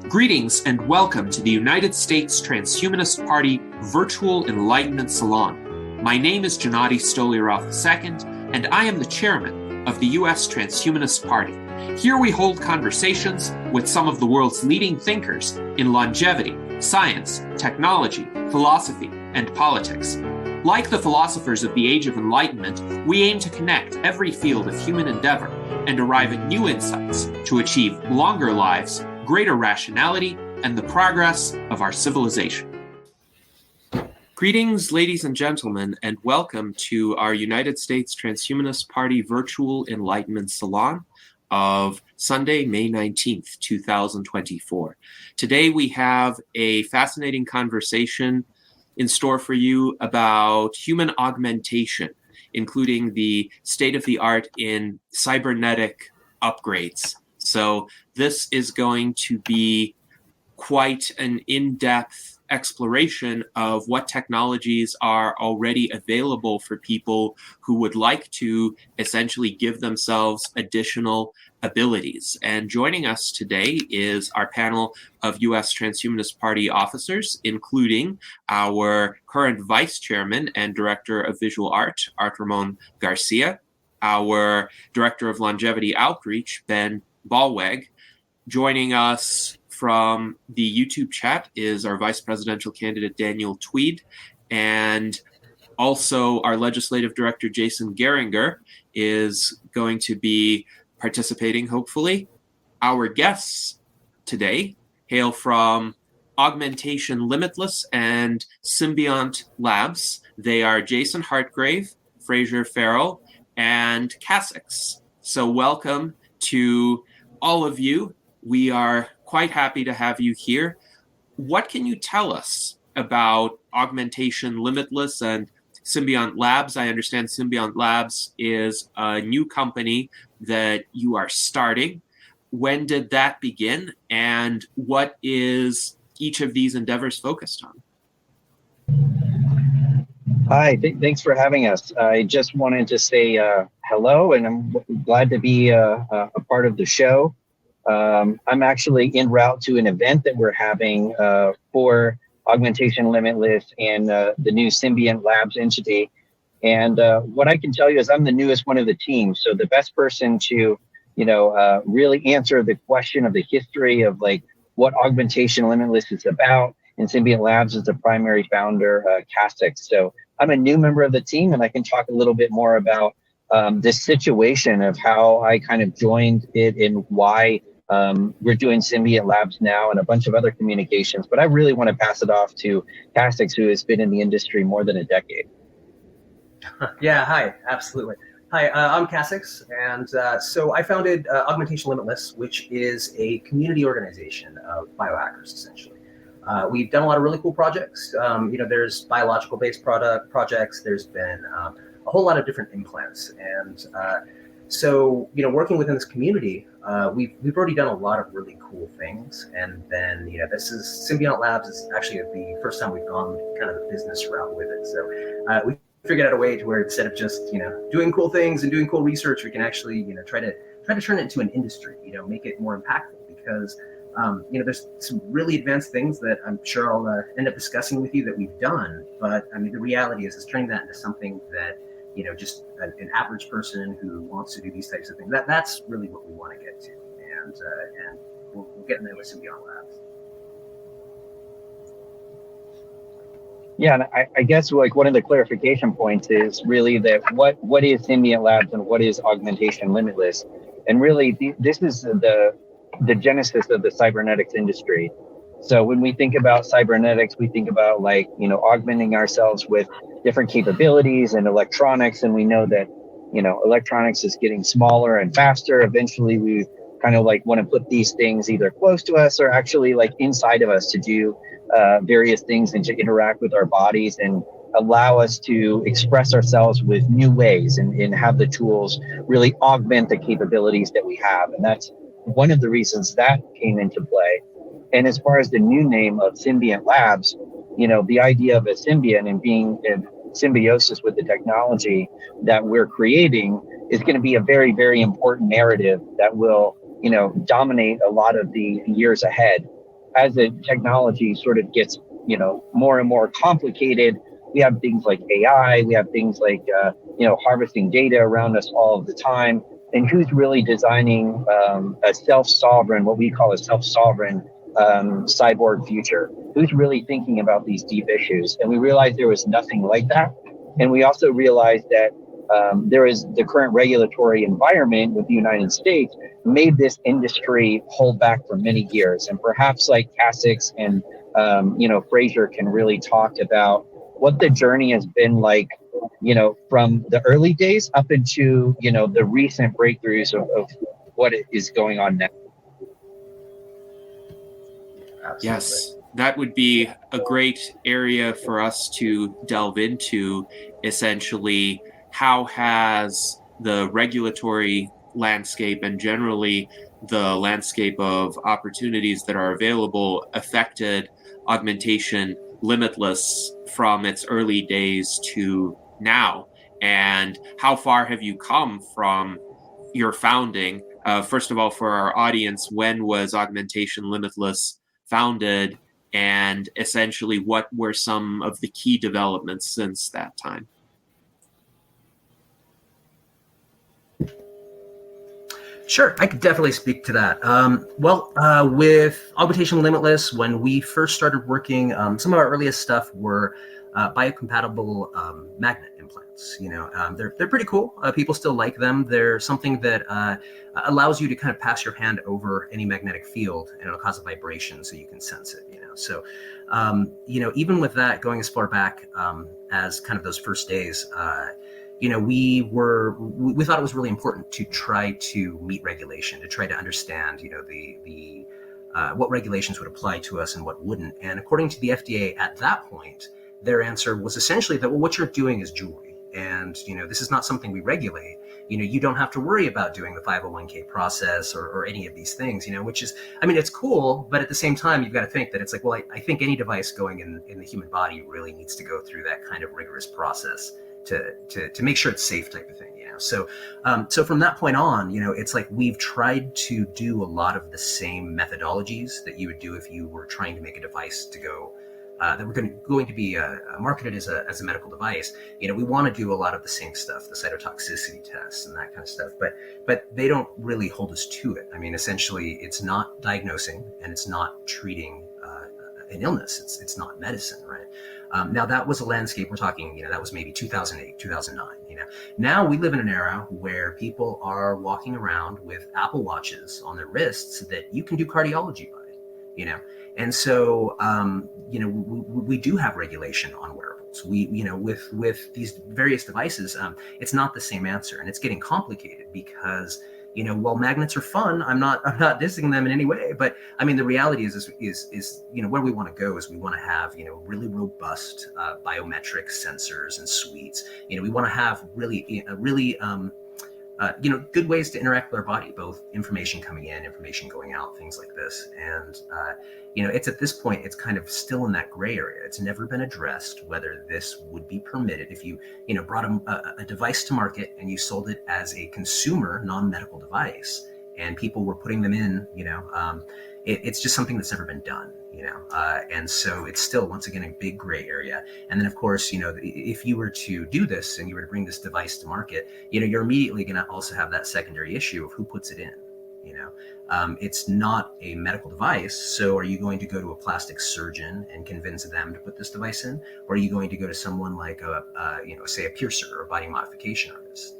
Greetings and welcome to the United States Transhumanist Party Virtual Enlightenment Salon. My name is Gennady Stoliarov II, and I am the chairman of the U.S. Transhumanist Party. Here we hold conversations with some of the world's leading thinkers in longevity, science, technology, philosophy, and politics. Like the philosophers of the Age of Enlightenment, we aim to connect every field of human endeavor and arrive at new insights to achieve longer lives, greater rationality, and the progress of our civilization. Greetings, ladies and gentlemen, and welcome to our United States Transhumanist Party Virtual Enlightenment Salon of Sunday, May 19th, 2024. Today we have a fascinating conversation in store for you about human augmentation, including the state-of-the-art in cybernetic upgrades. So this is going to be quite an in-depth exploration of what technologies are already available for people who would like to essentially give themselves additional abilities. And joining us today is our panel of U.S. Transhumanist Party officers, including our current Vice Chairman and Director of Visual Art, Art Ramon Garcia, our Director of Longevity Outreach, Ben Ballweg. Joining us from the YouTube chat is our vice presidential candidate, Daniel Tweed, and also our legislative director, Jason Geringer, is going to be participating, hopefully. Our guests today hail from Augmentation Limitless and Symbiont Labs. They are Jason Hartgrave, Frazier Farrell, and Casix. So welcome to all of you. We are quite happy to have you here. What can you tell us about Augmentation Limitless and Symbiont Labs? I understand Symbiont Labs is a new company that you are starting. When did that begin, and what is each of these endeavors focused on? Hi, thanks for having us. I just wanted to say hello, and I'm glad to be a part of the show. I'm actually en route to an event that we're having for Augmentation Limitless and the new Symbiont Labs entity. And what I can tell you is I'm the newest one of the team. So the best person to, really answer the question of the history of like what Augmentation Limitless is about, and Symbiont Labs is the primary founder, Casix. So I'm a new member of the team, and I can talk a little bit more about this situation of how I kind of joined it and why we're doing Symbiont Labs now and a bunch of other communications. But I really want to pass it off to Casix, who has been in the industry more than a decade. Yeah, hi, absolutely. Hi, I'm Casix, and so I founded Augmentation Limitless, which is a community organization of biohackers, essentially. We've done a lot of really cool projects. There's biological-based projects. There's been a whole lot of different implants, and so working within this community, we've already done a lot of really cool things. And then this is Symbiont Labs is actually the first time we've gone kind of the business route with it. So we figured out a way to where instead of just doing cool things and doing cool research, we can actually try to turn it into an industry. Make it more impactful, because there's some really advanced things that I'm sure I'll end up discussing with you that we've done. But I mean, the reality is turning that into something that, just an average person who wants to do these types of things. That's really what we want to get to. And we'll get in there with Symbiont Labs. Yeah, and I guess like one of the clarification points is really that what is Symbiont Labs and what is Augmentation Limitless? And really, this is the genesis of the cybernetics industry. So when we think about cybernetics, we think about augmenting ourselves with different capabilities and electronics. And we know that, electronics is getting smaller and faster. Eventually, we kind of want to put these things either close to us or actually inside of us to do various things and to interact with our bodies and allow us to express ourselves with new ways and have the tools really augment the capabilities that we have. And that's one of the reasons that came into play. And as far as the new name of Symbiont Labs, the idea of a symbiont and being in symbiosis with the technology that we're creating is going to be a very, very important narrative that will, dominate a lot of the years ahead. as the technology sort of gets, more and more complicated, we have things like AI, we have things like, harvesting data around us all of the time. And who's really designing a self-sovereign, what we call a self-sovereign cyborg future? Who's really thinking about these deep issues? And we realized there was nothing like that. And we also realized that there is the current regulatory environment with the United States made this industry hold back for many years. And perhaps like Kasich and, Frazier can really talk about what the journey has been like, from the early days up into, the recent breakthroughs of what is going on now. Absolutely. Yes, that would be a great area for us to delve into. Essentially, how has the regulatory landscape and generally the landscape of opportunities that are available affected Augmentation Limitless from its early days to now? And how far have you come from your founding? First of all, for our audience, when was Augmentation Limitless founded, and essentially what were some of the key developments since that time? Sure, I could definitely speak to that. With Augmentation Limitless, when we first started working, some of our earliest stuff were biocompatible magnet implants. They're pretty cool. People still like them. They're something that allows you to kind of pass your hand over any magnetic field, and it'll cause a vibration so you can sense it. So even with that, going as far back as kind of those first days. We thought it was really important to try to meet regulation, to try to understand, the what regulations would apply to us and what wouldn't. And according to the FDA at that point, their answer was essentially that, well, what you're doing is jewelry. And, this is not something we regulate. You don't have to worry about doing the 501k process or any of these things, which is, it's cool, but at the same time, you've got to think that it's like, well, I think any device going in the human body really needs to go through that kind of rigorous process to make sure it's safe, type of thing. So from that point on, it's like we've tried to do a lot of the same methodologies that you would do if you were trying to make a device to go that were going to be marketed as a medical device. We want to do a lot of the same stuff, the cytotoxicity tests and that kind of stuff, but they don't really hold us to it. Essentially, it's not diagnosing and it's not treating an illness. It's not medicine, right? Now that was a landscape we're talking, that was maybe 2008, 2009, Now we live in an era where people are walking around with Apple Watches on their wrists that you can do cardiology by, And so, we do have regulation on wearables. With these various devices, it's not the same answer, and it's getting complicated because, while magnets are fun, I'm not dissing them in any way, but the reality is where we want to go is we want to have, really robust biometric sensors and suites. We want to have really good ways to interact with our body, both information coming in, information going out, things like this. And, it's at this point, it's kind of still in that gray area. It's never been addressed whether this would be permitted if you, brought a device to market and you sold it as a consumer non-medical device and people were putting them in, it's just something that's never been done, and so it's still, once again, a big gray area. And then, of course, if you were to do this and you were to bring this device to market, you're immediately going to also have that secondary issue of who puts it in. It's not a medical device. So are you going to go to a plastic surgeon and convince them to put this device in? Or are you going to go to someone like say a piercer or a body modification artist,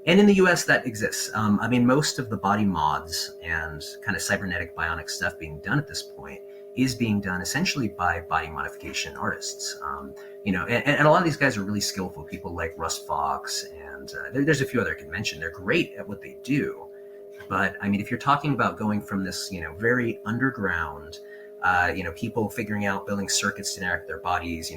And in the US that exists. Most of the body mods and kind of cybernetic bionic stuff being done at this point is being done essentially by body modification artists. And a lot of these guys are really skillful people like Russ Fox, and there's a few other I could mention. They're great at what they do. But if you're talking about going from this, very underground, people figuring out building circuits to interact with their bodies,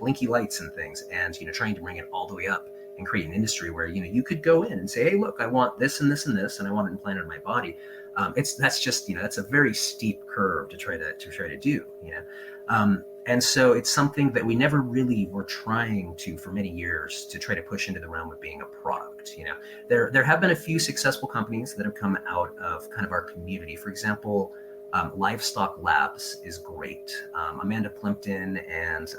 blinky lights and things, and trying to bring it all the way up and create an industry where you could go in and say, hey, look, I want this and this and this, and I want it implanted in my body. That's a very steep curve to try to do. And so it's something that we never really were trying to, for many years, to try to push into the realm of being a product. There have been a few successful companies that have come out of kind of our community. For example, Livestock Labs is great. Amanda Plimpton and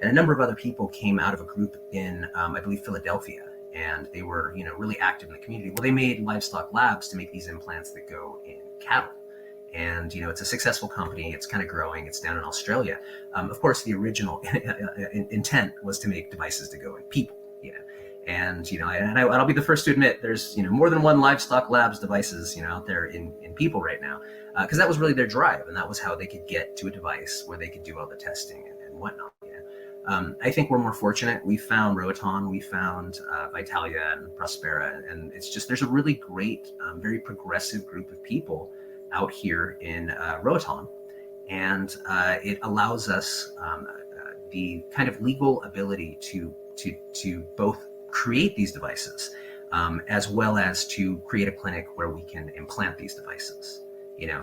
a number of other people came out of a group in, I believe, Philadelphia, and they were, really active in the community. Well, they made Livestock Labs to make these implants that go in cattle. And, it's a successful company. It's kind of growing. It's down in Australia. Of course, the original intent was to make devices to go in people, And, and I'll be the first to admit there's, more than one Livestock Labs devices, out there in people right now, because that was really their drive. And that was how they could get to a device where they could do all the testing and whatnot. I think we're more fortunate. We found Roaton, we found Vitalia and Prospera, and it's just, there's a really great, very progressive group of people out here in Roaton, and it allows us the kind of legal ability to both create these devices as well as to create a clinic where we can implant these devices.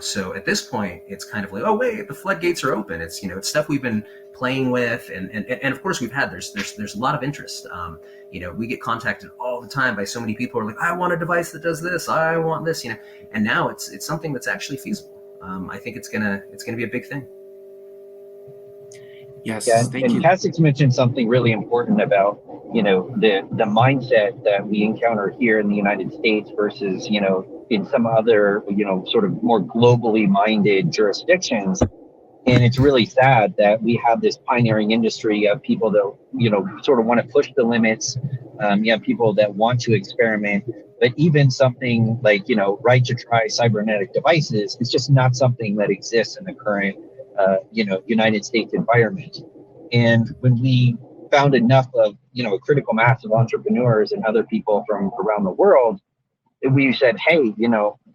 So at this point, it's kind of like, oh wait, the floodgates are open. It's it's stuff we've been playing with, and of course we've had there's a lot of interest. We get contacted all the time by so many people who are like, I want a device that does this, I want this, and now it's something that's actually feasible. I think it's gonna be a big thing. Yes, yeah, thank and you. Kasich mentioned something really important about the mindset that we encounter here in the United States versus in some other sort of more globally minded jurisdictions. And it's really sad that we have this pioneering industry of people that sort of want to push the limits. You have people that want to experiment, but even something like right to try cybernetic devices is just not something that exists in the current United States environment. And when we found enough of a critical mass of entrepreneurs and other people from around the world, we said, hey,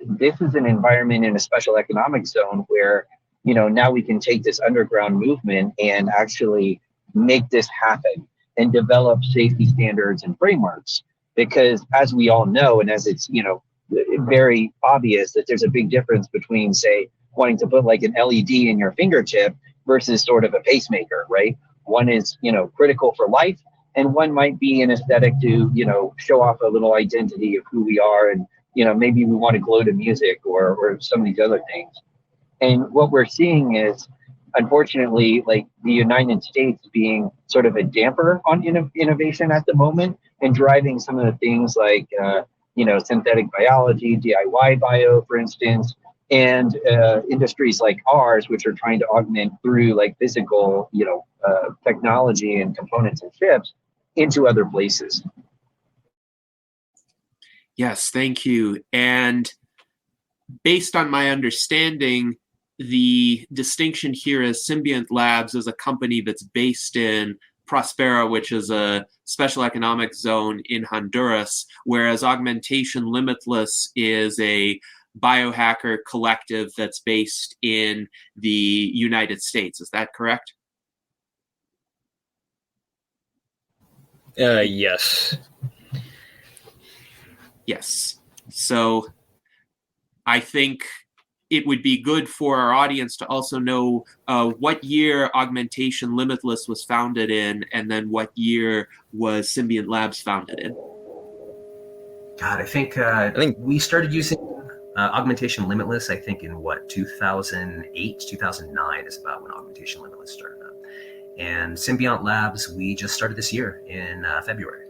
this is an environment in a special economic zone where now we can take this underground movement and actually make this happen and develop safety standards and frameworks. Because as we all know, and as it's very obvious, that there's a big difference between, say, wanting to put like an LED in your fingertip versus sort of a pacemaker, right? One is, critical for life, and one might be an aesthetic to, show off a little identity of who we are. And, maybe we want to glow to music or some of these other things. And what we're seeing is, unfortunately, like the United States being sort of a damper on innovation at the moment and driving some of the things like, synthetic biology, DIY bio, for instance, and industries like ours, which are trying to augment through like physical, technology and components and chips into other places. Yes, thank you. And based on my understanding, the distinction here is Symbiont Labs is a company that's based in Prospera, which is a special economic zone in Honduras, whereas Augmentation Limitless is a biohacker collective that's based in the United States. Is that correct? Yes. Yes. So I think it would be good for our audience to also know what year Augmentation Limitless was founded in, and then what year was Symbiont Labs founded in. God, I think we started using Augmentation Limitless, I think in 2008, 2009 is about when Augmentation Limitless started up. And Symbiont Labs, we just started this year in February.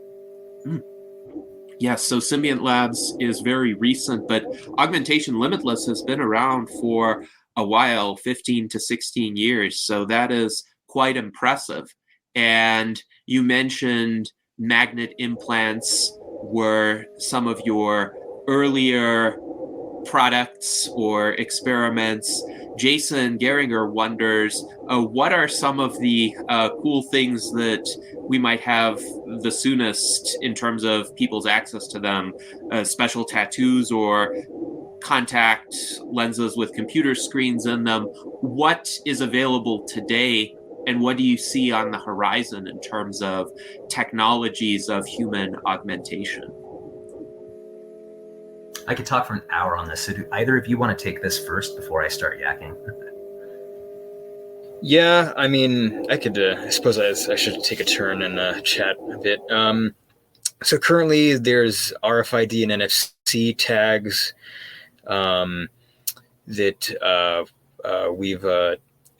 Yes, so Symbiont Labs is very recent, but Augmentation Limitless has been around for a while, 15 to 16 years. So that is quite impressive. And you mentioned magnet implants were some of your earlier products or experiments. Jason Geringer wonders, what are some of the cool things that we might have the soonest in terms of people's access to them? Special tattoos or contact lenses with computer screens in them? What is available today, and what do you see on the horizon in terms of technologies of human augmentation? I could talk for an hour on this. So do either of you want to take this first before I start yakking? Yeah, I mean, I could. I suppose I should take a turn and chat a bit. So currently, there's RFID and NFC tags. that we've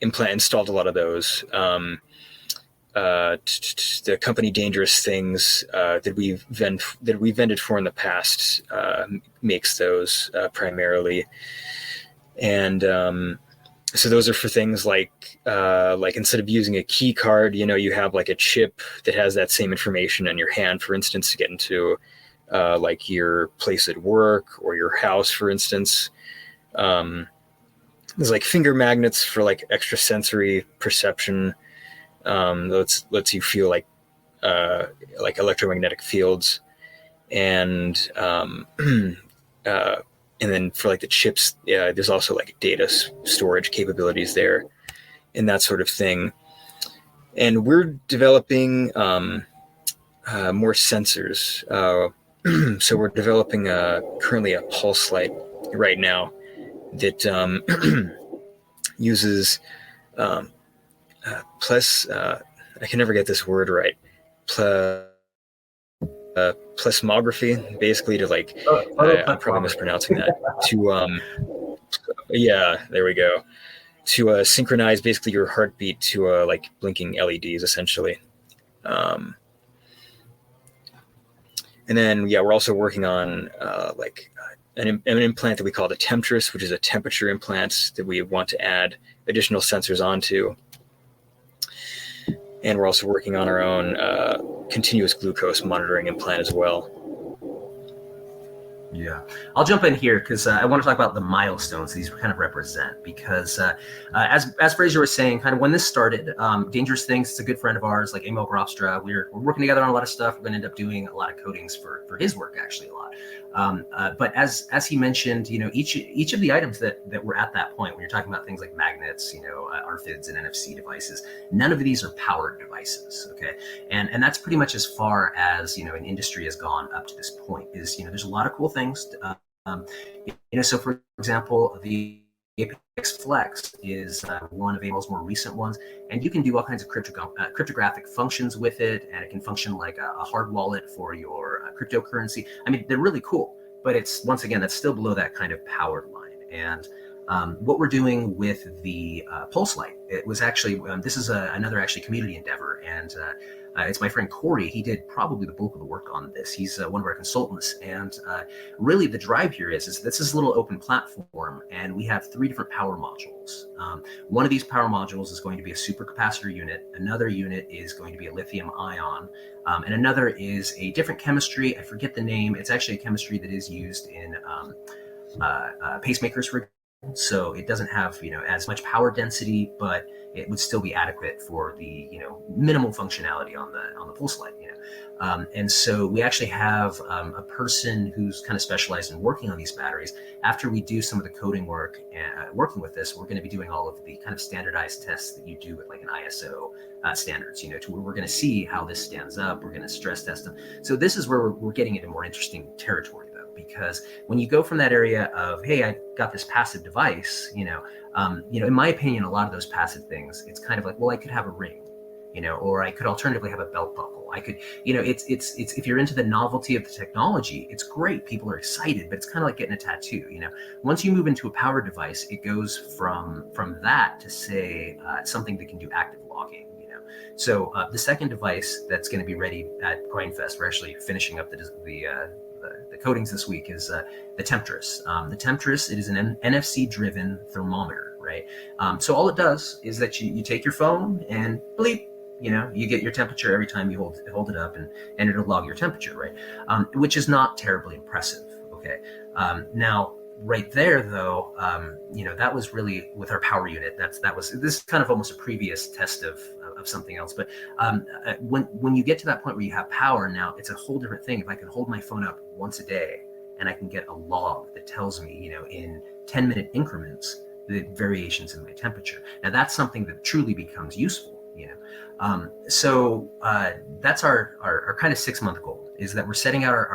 installed a lot of those. The company Dangerous Things that we've vended for in the past makes those primarily, and so those are for things like instead of using a key card, you have like a chip that has that same information in your hand, for instance, to get into like your place at work or your house, for instance. There's like finger magnets for like extrasensory perception. Lets you feel like electromagnetic fields, and then for like the chips, there's also like data storage capabilities there, and that sort of thing. And we're developing more sensors. So we're developing currently a pulse light right now that uses I can never get this word right. Plasmography, basically, to like I'm probably mispronouncing that. There we go. To synchronize basically your heartbeat to like blinking LEDs, essentially. And then we're also working on an implant that we call the Temptress, which is a temperature implant that we want to add additional sensors onto. And we're also working on our own continuous glucose monitoring implant as well. Yeah, I'll jump in here because I want to talk about the milestones these kind of represent. Because as Frazier was saying, kind of when this started, Dangerous Things is a good friend of ours, like Emil Grofstra. We're working together on a lot of stuff. We're going to end up doing a lot of coatings for his work, actually, a lot. But as he mentioned, each of the items that were at that point, when you're talking about things like magnets, RFIDs and NFC devices, none of these are powered devices. Okay, and that's pretty much as far as an industry has gone up to this point. Is there's a lot of cool things. So for example, the Apex Flex is one of Emil's more recent ones, and you can do all kinds of cryptographic functions with it, and it can function like a hard wallet for your cryptocurrency. I mean, they're really cool, but it's, once again, that's still below that kind of powered line. And what we're doing with the Pulse Light, it was actually, this is another actually community endeavor, and it's my friend Corey. He did probably the bulk of the work on this. He's one of our consultants, and really the drive here is this is a little open platform, and we have 3 different power modules. One of these power modules is going to be a supercapacitor unit, another unit is going to be a lithium ion, and another is a different chemistry. I forget the name. It's actually a chemistry that is used in pacemakers, for example. So it doesn't have as much power density, but it would still be adequate for the minimal functionality on the pulse light. And so we actually have a person who's kind of specialized in working on these batteries. After we do some of the coding work and working with this, we're going to be doing all of the kind of standardized tests that you do with like an ISO standards. To where we're going to see how this stands up. We're going to stress test them. So this is where we're getting into more interesting territory, because when you go from that area of, hey, I got this passive device, in my opinion, a lot of those passive things, it's kind of like, well, I could have a ring, or I could alternatively have a belt buckle. I could, it's if you're into the novelty of the technology, it's great. People are excited, but it's kind of like getting a tattoo. Once you move into a power device, it goes from that to say something that can do active logging. So the second device that's going to be ready at Grindfest, we're actually finishing up the coatings this week, is the Temptress. The Temptress, it is an NFC-driven thermometer, right? So all it does is that you take your phone and bleep, you get your temperature every time you hold it up, and it'll log your temperature, right? Which is not terribly impressive, okay? Now, right there, though, that was really with our power unit. This is kind of almost a previous test of something else. But when you get to that point where you have power, now it's a whole different thing. If I can hold my phone up once a day and I can get a log that tells me, in 10-minute increments, the variations in my temperature. Now that's something that truly becomes useful. So that's our kind of 6-month goal, is that we're setting out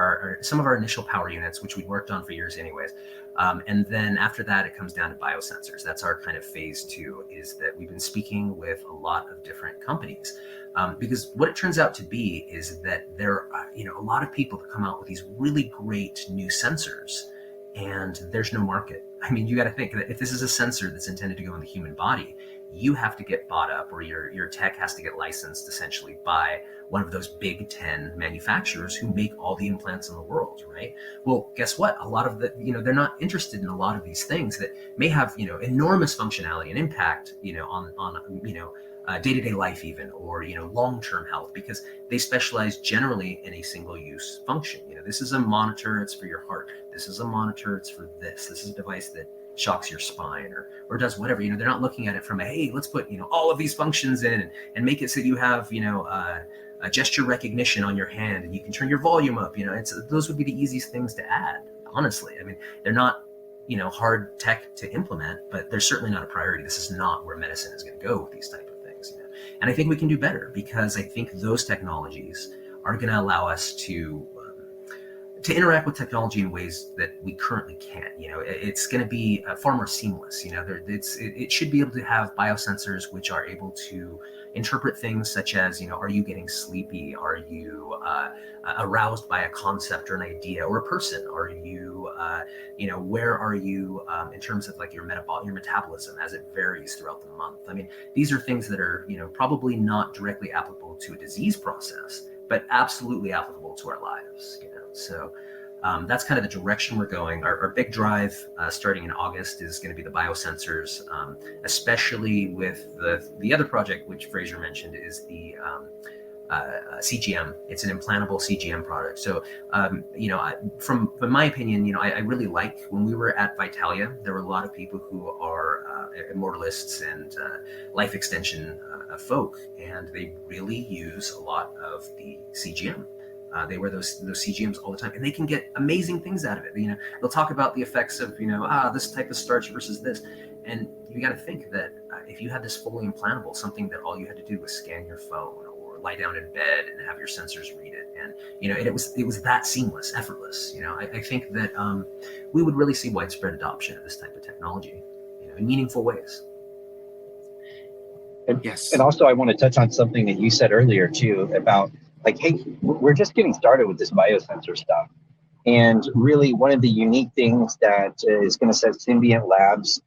some of our initial power units, which we'd worked on for years anyways. And then after that, it comes down to biosensors. That's our kind of phase 2, is that we've been speaking with a lot of different companies. Because what it turns out to be is that there are, a lot of people that come out with these really great new sensors, and there's no market. I mean, you got to think that if this is a sensor that's intended to go in the human body, you have to get bought up, or your tech has to get licensed essentially by one of those big 10 manufacturers who make all the implants in the world, right? Well, guess what? A lot of the, they're not interested in a lot of these things that may have, enormous functionality and impact, on day-to-day life even, or, long-term health, because they specialize generally in a single-use function. This is a monitor, it's for your heart. This is a monitor, it's for this. This is a device that shocks your spine or does whatever. They're not looking at it from hey, let's put, all of these functions in and make it so that you have, a gesture recognition on your hand and you can turn your volume up. Those would be the easiest things to add, honestly. I mean, they're not, hard tech to implement, but they're certainly not a priority. This is not where medicine is going to go with these type of things. And I think we can do better, because I think those technologies are going to allow us to interact with technology in ways that we currently can't. It's going to be far more seamless. It should be able to have biosensors which are able to interpret things such as, are you getting sleepy? Are you aroused by a concept or an idea or a person? Are you, where are you in terms of like your metabolism as it varies throughout the month? I mean, these are things that are, probably not directly applicable to a disease process, but absolutely applicable to our lives. So that's kind of the direction we're going. Our big drive starting in August is going to be the biosensors, especially with the other project, which Frazier mentioned, is the CGM. It's an implantable CGM product. So, from my opinion, I really like, when we were at Vitalia, there were a lot of people who are immortalists and life extension folk, and they really use a lot of the CGM. They wear those CGMs all the time, and they can get amazing things out of it. They'll talk about the effects of, this type of starch versus this. And you got to think that if you had this fully implantable, something that all you had to do was scan your phone or lie down in bed and have your sensors read it. And, it was that seamless, effortless. I think that we would really see widespread adoption of this type of technology, in meaningful ways. Yes. And also I want to touch on something that you said earlier too, about like, hey, we're just getting started with this biosensor stuff. And really one of the unique things that is going to set Symbiont Labs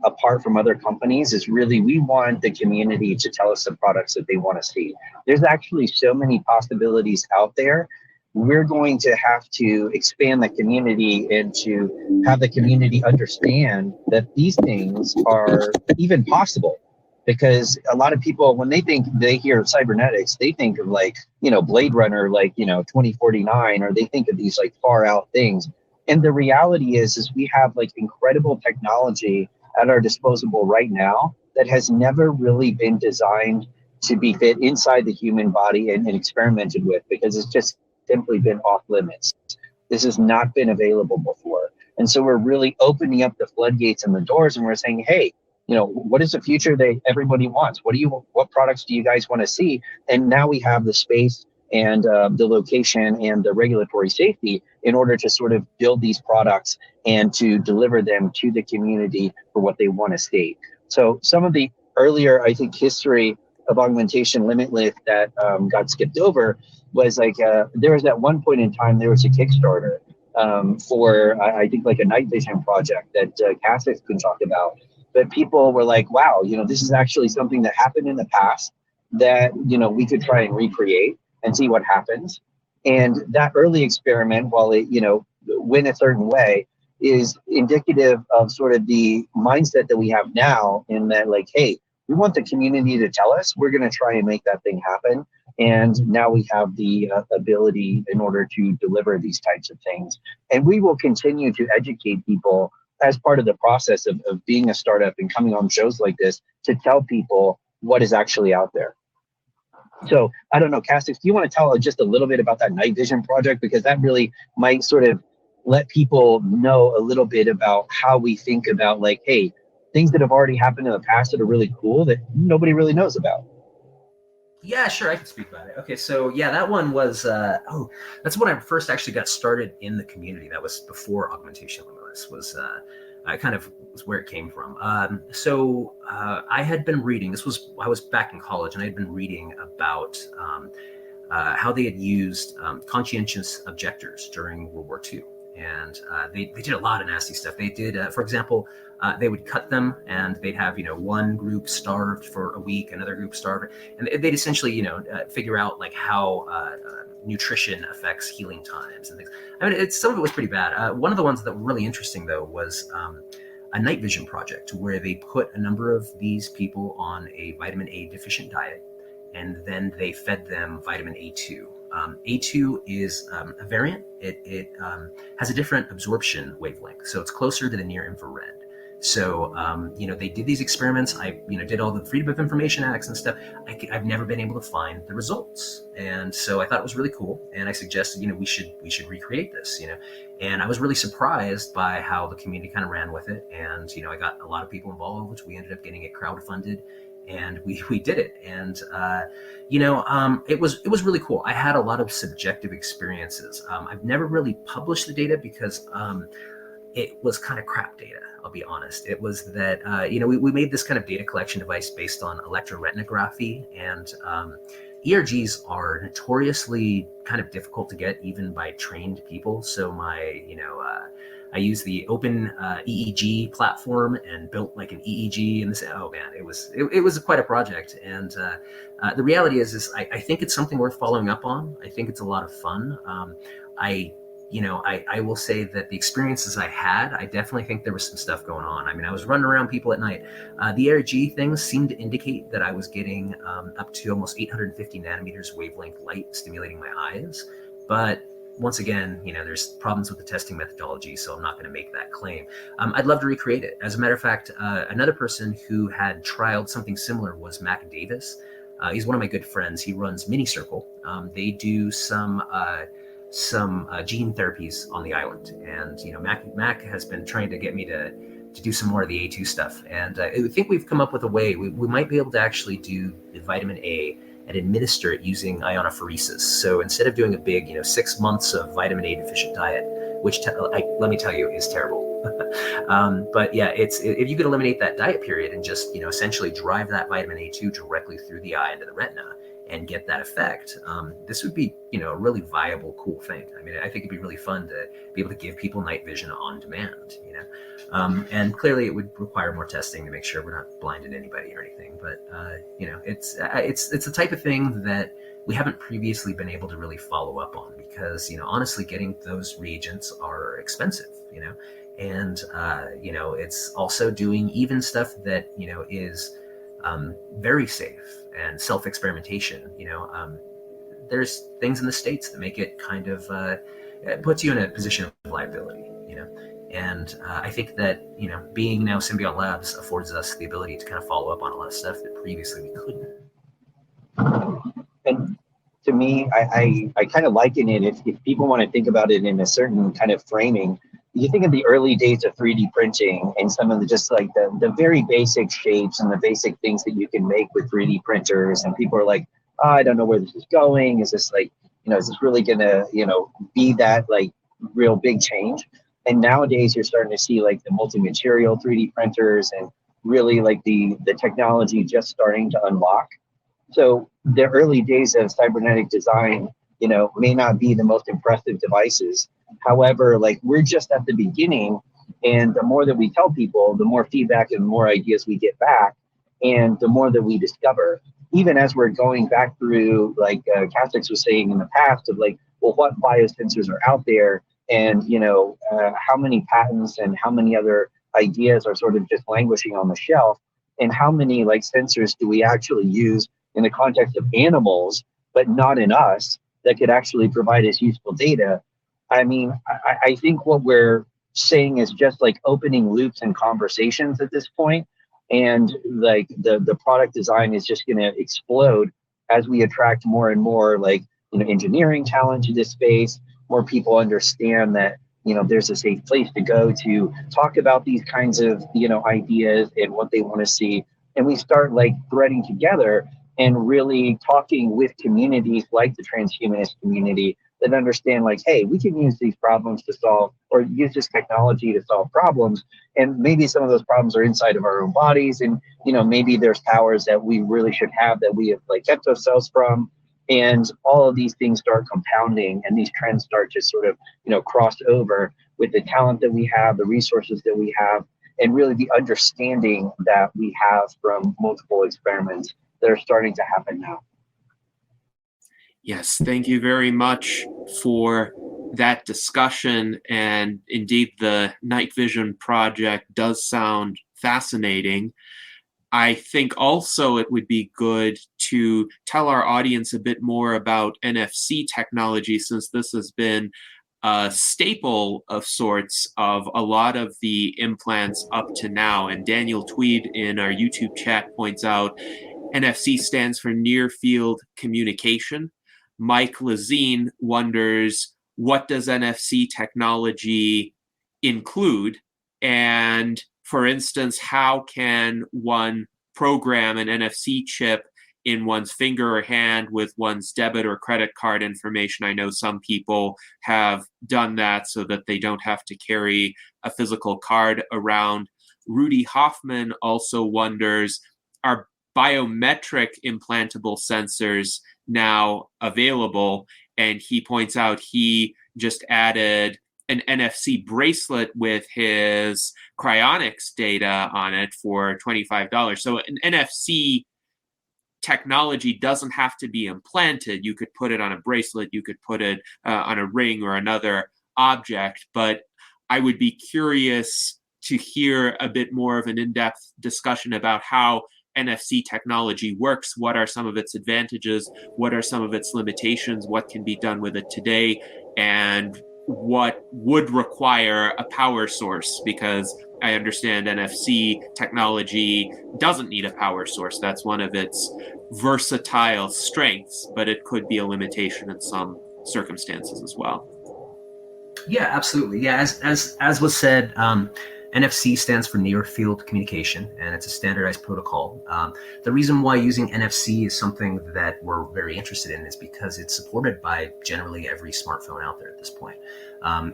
apart from other companies is really, we want the community to tell us the products that they want to see. There's actually so many possibilities out there. We're going to have to expand the community and to have the community understand that these things are even possible. Because a lot of people, when they hear cybernetics, they think of like, Blade Runner, like, 2049, or they think of these like far out things. And the reality is we have like incredible technology at our disposal right now that has never really been designed to be fit inside the human body and experimented with, because it's just simply been off limits. This has not been available before. And so we're really opening up the floodgates and the doors, and we're saying, hey, what is the future that everybody wants? What products do you guys want to see? And now we have the space and the location and the regulatory safety in order to sort of build these products and to deliver them to the community for what they want to see. So some of the earlier, I think, history of Augmentation Limitless that got skipped over was like, there was at one point in time, there was a Kickstarter for, I think, like a night vision project that Cassis can talk about. But people were like, wow, this is actually something that happened in the past that, we could try and recreate and see what happens. And that early experiment, while it, went a certain way, is indicative of sort of the mindset that we have now, in that like, hey, we want the community to tell us, we're going to try and make that thing happen. And now we have the ability in order to deliver these types of things. And we will continue to educate people as part of the process of being a startup and coming on shows like this to tell people what is actually out there. So I don't know, Cassis, do you want to tell just a little bit about that night vision project? Because that really might sort of let people know a little bit about how we think about like, hey, things that have already happened in the past that are really cool that nobody really knows about. Yeah, sure, I can speak about it. Okay, so yeah, that one was, that's when I first actually got started in the community. That was before Augmentation Limitless was kind of was where it came from. So I had been reading, I was back in college, and I had been reading about how they had used conscientious objectors during World War II. and they did a lot of nasty stuff. They did, for example, they would cut them, and they'd have one group starved for a week, another group starved, and they'd essentially figure out like how nutrition affects healing times and things. I mean, some of it was pretty bad. One of the ones that were really interesting though was a night vision project where they put a number of these people on a vitamin A deficient diet, and then they fed them vitamin A2. A2 is a variant. It has a different absorption wavelength, so it's closer to the near infrared. So, they did these experiments. I, did all the Freedom of Information Acts and stuff. I've never been able to find the results. And so I thought it was really cool. And I suggested, we should recreate this, and I was really surprised by how the community kind of ran with it. And, I got a lot of people involved, which we ended up getting it crowdfunded, and we did it. And, it was really cool. I had a lot of subjective experiences. I've never really published the data because, it was kind of crap data, I'll be honest. It was that, we made this kind of data collection device based on electroretinography, and ERGs are notoriously kind of difficult to get even by trained people. So I used the open EEG platform and built like an EEG, and oh man, it was quite a project. And the reality is I think it's something worth following up on. I think it's a lot of fun. I will say that the experiences I had, I definitely think there was some stuff going on. I mean, I was running around people at night. The ARG things seemed to indicate that I was getting up to almost 850 nanometers wavelength light stimulating my eyes. But once again, there's problems with the testing methodology, so I'm not going to make that claim. I'd love to recreate it. As a matter of fact, another person who had trialed something similar was Mac Davis. He's one of my good friends. He runs Mini Circle. They do some gene therapies on the island, and Mac has been trying to get me to do some more of the A2 stuff, and I think we've come up with a way we might be able to actually do the vitamin A and administer it using ionophoresis. So instead of doing a big 6 months of vitamin A deficient diet, which let me tell you is terrible, but yeah, if you could eliminate that diet period and just essentially drive that vitamin A2 directly through the eye into the retina and get that effect, this would be, a really viable, cool thing. I mean, I think it'd be really fun to be able to give people night vision on demand, and clearly it would require more testing to make sure we're not blinding anybody or anything. But, it's the type of thing that we haven't previously been able to really follow up on because, honestly, getting those reagents are expensive, and, it's also doing even stuff that, is very safe and self-experimentation. There's things in the States that make it kind of puts you in a position of liability, and I think that being now Symbiont Labs affords us the ability to kind of follow up on a lot of stuff that previously we couldn't. And to me, I kind of liken it, if people want to think about it in a certain kind of framing, you think of the early days of 3D printing and some of the just like the very basic shapes and the basic things that you can make with 3D printers, and people are like, oh, I don't know where this is going. Is this like, is this really gonna, be that like real big change? And nowadays you're starting to see like the multi-material 3D printers and really like the technology just starting to unlock. So the early days of cybernetic design, may not be the most impressive devices. However, like we're just at the beginning, and the more that we tell people, the more feedback and the more ideas we get back, and the more that we discover. Even as we're going back through, like Catholics was saying in the past, of like, well, what biosensors are out there, and how many patents and how many other ideas are sort of just languishing on the shelf, and how many like sensors do we actually use in the context of animals, but not in us, that could actually provide us useful data. I mean, I think what we're saying is just like opening loops and conversations at this point. And like the product design is just going to explode as we attract more and more like, engineering talent to this space. More people understand that, there's a safe place to go to talk about these kinds of, ideas and what they want to see. And we start like threading together and really talking with communities like the transhumanist community that understand like, hey, we can use these problems to solve, or use this technology to solve problems. And maybe some of those problems are inside of our own bodies. And, maybe there's powers that we really should have that we have like kept ourselves from. And all of these things start compounding, and these trends start to sort of, cross over. with the talent that we have, the resources that we have, and really the understanding that we have from multiple experiments that are starting to happen now. Yes, thank you very much for that discussion. And indeed, the night vision project does sound fascinating. I think also it would be good to tell our audience a bit more about NFC technology, since this has been a staple of sorts of a lot of the implants up to now. And Daniel Tweed in our YouTube chat points out NFC stands for near field communication. Mike Lazine wonders, what does NFC technology include? And for instance, how can one program an NFC chip in one's finger or hand with one's debit or credit card information? I know some people have done that so that they don't have to carry a physical card around. Rudy Hoffman also wonders, are biometric implantable sensors now available? And he points out he just added an NFC bracelet with his cryonics data on it for $25. So an NFC technology doesn't have to be implanted. You could put it on a bracelet, you could put it on a ring or another object, but I would be curious to hear a bit more of an in-depth discussion about how NFC technology works. What are some of its advantages? What are some of its limitations? What can be done with it today? And what would require a power source? Because I understand NFC technology doesn't need a power source. That's one of its versatile strengths, but it could be a limitation in some circumstances as well. Yeah, absolutely. Yeah, as was said, NFC stands for near field communication, and it's a standardized protocol. The reason why using NFC is something that we're very interested in is because it's supported by generally every smartphone out there at this point.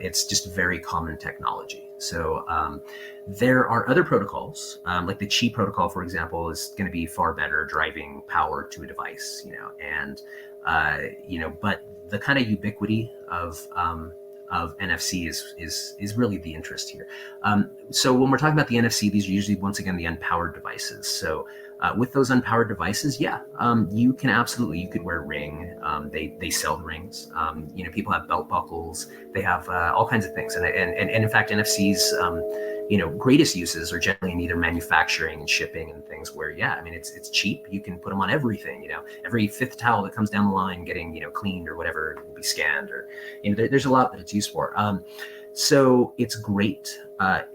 It's just very common technology. So there are other protocols, like the Qi protocol, for example, is going to be far better driving power to a device, but the kind of ubiquity of NFC is really the interest here. So when we're talking about the NFC, these are usually, once again, the unpowered devices. So with those unpowered devices, you can absolutely, you could wear a ring. They sell rings. People have belt buckles. They have all kinds of things. And in fact, NFC's greatest uses are generally in either manufacturing and shipping and things where, it's cheap. You can put them on everything. Every fifth towel that comes down the line getting cleaned or whatever will be scanned, or there's a lot that it's used for. So it's great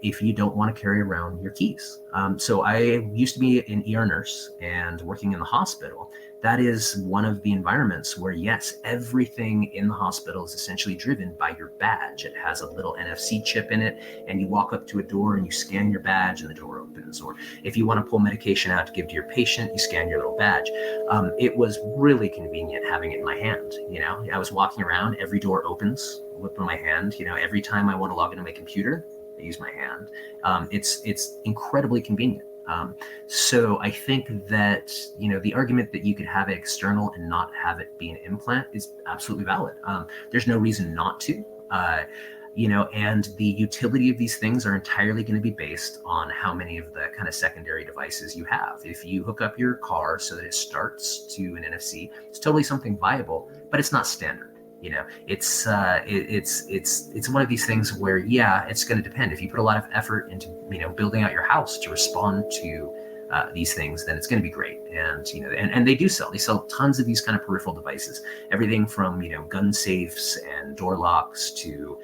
if you don't want to carry around your keys. So I used to be an ER nurse and working in the hospital. That is one of the environments where, yes, everything in the hospital is essentially driven by your badge. It has a little NFC chip in it, and you walk up to a door and you scan your badge and the door opens. Or if you want to pull medication out to give to your patient, you scan your little badge. It was really convenient having it in my hand. I was walking around, every door opens with my hand. Every time I want to log into my computer, I use my hand. It's incredibly convenient. So I think that, the argument that you could have it external and not have it be an implant is absolutely valid. There's no reason not to, and the utility of these things are entirely going to be based on how many of the kind of secondary devices you have. If you hook up your car so that it starts to an NFC, it's totally something viable, but it's not standard. It's one of these things where, it's going to depend. If you put a lot of effort into, building out your house to respond to these things, then it's going to be great. And, and they sell tons of these kind of peripheral devices, everything from, gun safes and door locks to,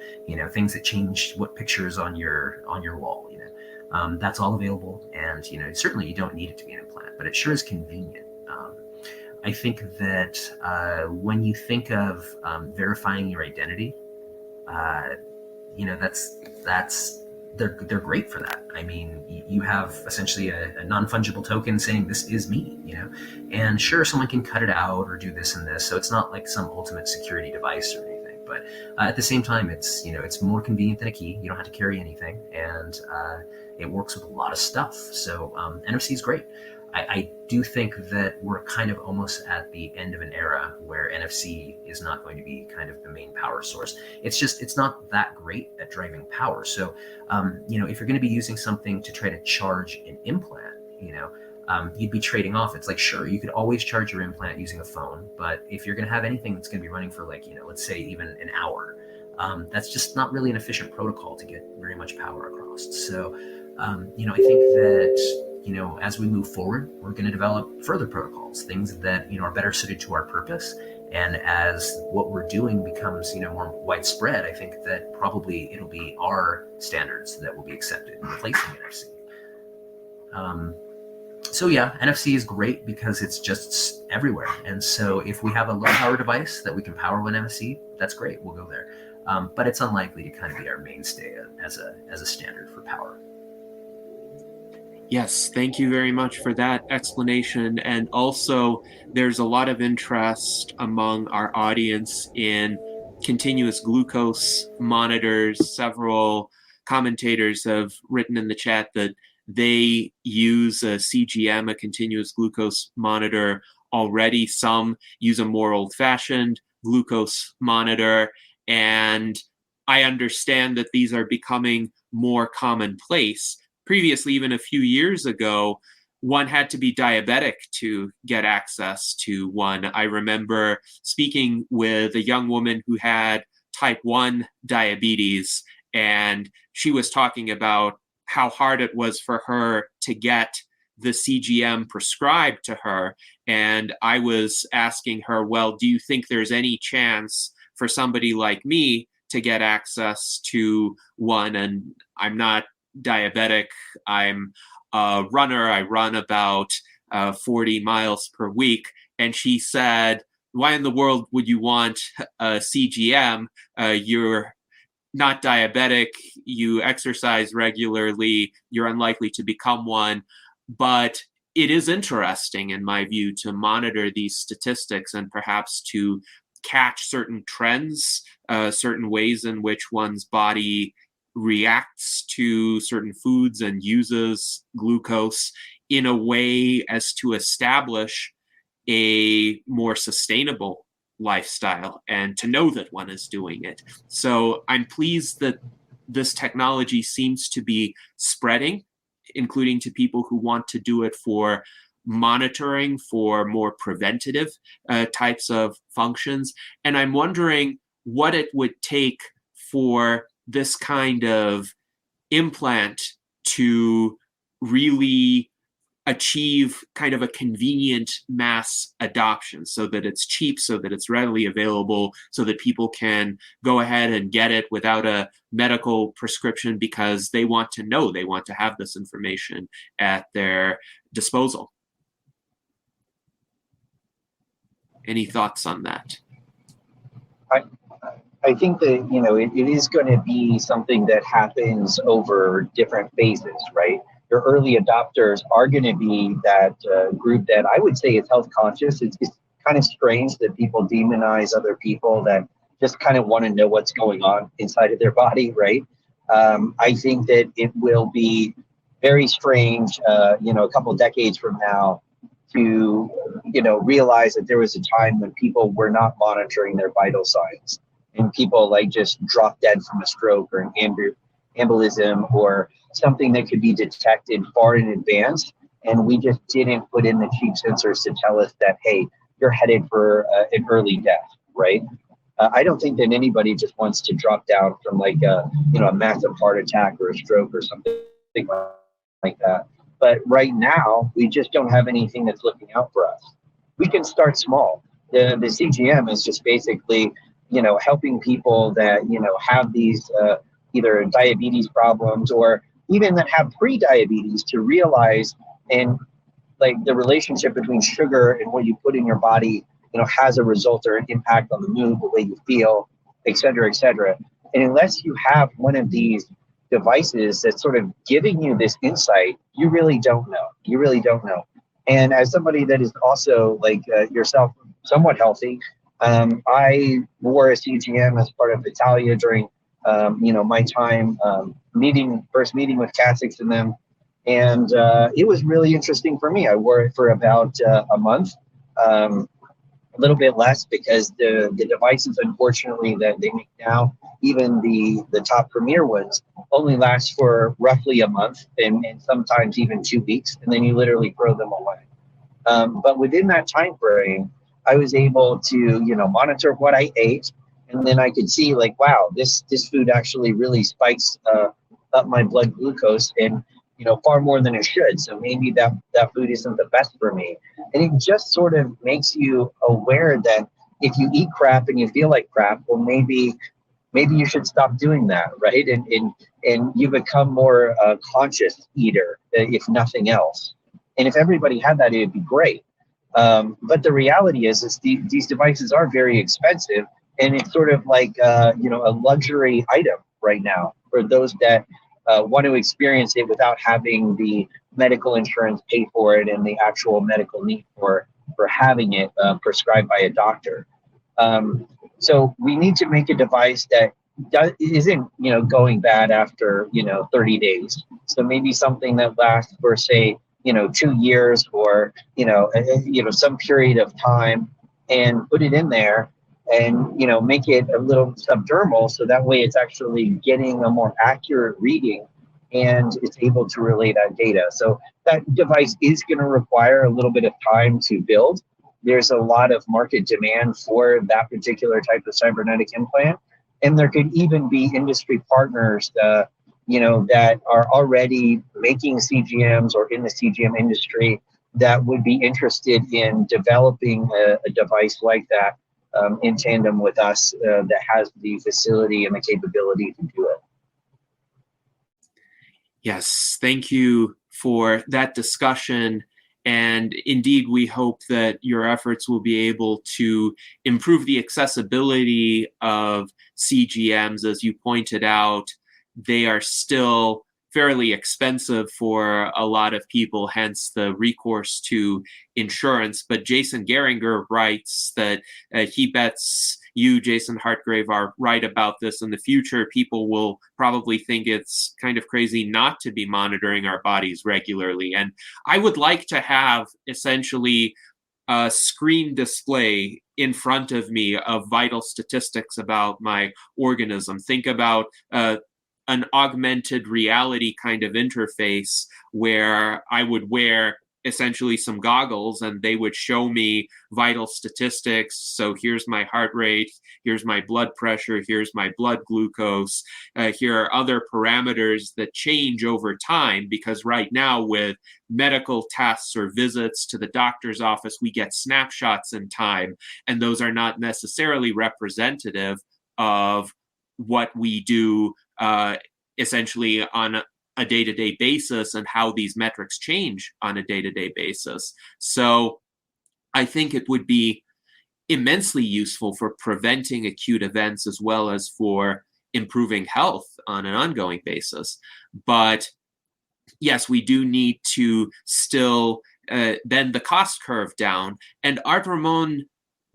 things that change what pictures on your wall, that's all available. And, certainly you don't need it to be an implant, but it sure is convenient. I think that when you think of verifying your identity, they're great for that. I mean, you have essentially a non-fungible token saying this is me, and sure, someone can cut it out or do this and this. So it's not like some ultimate security device or anything, but at the same time, it's more convenient than a key. You don't have to carry anything, and it works with a lot of stuff. So NFC is great. I do think that we're kind of almost at the end of an era where NFC is not going to be kind of the main power source. It's not that great at driving power. So, if you're going to be using something to try to charge an implant, you'd be trading off. It's like, sure, you could always charge your implant using a phone, but if you're going to have anything that's going to be running for let's say even an hour, that's just not really an efficient protocol to get very much power across. So, I think that, as we move forward, we're going to develop further protocols, things that, are better suited to our purpose. And as what we're doing becomes, more widespread, I think that probably it'll be our standards that will be accepted, replacing NFC. So yeah, NFC is great because it's just everywhere. And so if we have a low power device that we can power with NFC, that's great. We'll go there. But it's unlikely to kind of be our mainstay as a standard for power. Yes, thank you very much for that explanation. And also, there's a lot of interest among our audience in continuous glucose monitors. Several commentators have written in the chat that they use a CGM, a continuous glucose monitor, already. Some use a more old-fashioned glucose monitor. And I understand that these are becoming more commonplace. Previously, even a few years ago, one had to be diabetic to get access to one. I remember speaking with a young woman who had type 1 diabetes, and she was talking about how hard it was for her to get the CGM prescribed to her. And I was asking her, well, do you think there's any chance for somebody like me to get access to one? And I'm not diabetic. I'm a runner. I run about 40 miles per week. And she said, why in the world would you want a CGM? You're not diabetic. You exercise regularly. You're unlikely to become one. But it is interesting, in my view, to monitor these statistics and perhaps to catch certain trends, certain ways in which one's body reacts to certain foods and uses glucose in a way as to establish a more sustainable lifestyle and to know that one is doing it. So I'm pleased that this technology seems to be spreading, including to people who want to do it for monitoring, for more preventative types of functions. And I'm wondering what it would take for this kind of implant to really achieve kind of a convenient mass adoption, so that it's cheap, so that it's readily available, so that people can go ahead and get it without a medical prescription because they want to know, they want to have this information at their disposal. Any thoughts on that? I think that, it is going to be something that happens over different phases, right? Your early adopters are going to be that group that I would say is health conscious. It's kind of strange that people demonize other people that just kind of want to know what's going on inside of their body, right? I think that it will be very strange, a couple of decades from now to, realize that there was a time when people were not monitoring their vital signs. And people just drop dead from a stroke or an embolism or something that could be detected far in advance. And we just didn't put in the cheap sensors to tell us that, hey, you're headed for an early death, right? I don't think that anybody just wants to drop down from a massive heart attack or a stroke or something like that. But right now, we just don't have anything that's looking out for us. We can start small. The CGM is just basically helping people that, have these either diabetes problems or even that have pre-diabetes to realize and the relationship between sugar and what you put in your body, has a result or an impact on the mood, the way you feel, et cetera, et cetera. And unless you have one of these devices that's sort of giving you this insight, you really don't know. You really don't know. And as somebody that is also yourself, somewhat healthy, I wore a CGM as part of Italia during, my time first meeting with Cassix and them. And it was really interesting for me. I wore it for about a month, a little bit less, because the devices, unfortunately, that they make now, even the top premier ones, only last for roughly a month, and sometimes even 2 weeks, and then you literally throw them away. But within that time frame, I was able to, monitor what I ate, and then I could see, like, wow, this food actually really spikes up my blood glucose, and far more than it should. So maybe that food isn't the best for me. And it just sort of makes you aware that if you eat crap and you feel like crap, well, maybe you should stop doing that, right? And you become more conscious eater, if nothing else. And if everybody had that, it'd be great. But the reality is these devices are very expensive, and it's sort of like a luxury item right now for those that want to experience it without having the medical insurance pay for it and the actual medical need for having it prescribed by a doctor. So we need to make a device that isn't going bad after 30 days. So maybe something that lasts for, say, 2 years, or some period of time, and put it in there, and make it a little subdermal, so that way it's actually getting a more accurate reading, and it's able to relay that data. So that device is going to require a little bit of time to build. There's a lot of market demand for that particular type of cybernetic implant, and there could even be industry partners that are already making CGMs or in the CGM industry that would be interested in developing a device like that in tandem with us that has the facility and the capability to do it. Yes, thank you for that discussion. And indeed, we hope that your efforts will be able to improve the accessibility of CGMs. As you pointed out, they are still fairly expensive for a lot of people, hence the recourse to insurance. But Jason Geringer writes that he bets you, Jason Hartgrave, are right about this. In the future, people will probably think it's kind of crazy not to be monitoring our bodies regularly. And I would like to have essentially a screen display in front of me of vital statistics about my organism. Think about an augmented reality kind of interface where I would wear essentially some goggles and they would show me vital statistics. So here's my heart rate, here's my blood pressure, here's my blood glucose. Here are other parameters that change over time, because right now with medical tests or visits to the doctor's office, we get snapshots in time, and those are not necessarily representative of what we do essentially on a day-to-day basis and how these metrics change on a day-to-day basis. So I think it would be immensely useful for preventing acute events as well as for improving health on an ongoing basis. But yes, we do need to still bend the cost curve down. And Art Ramon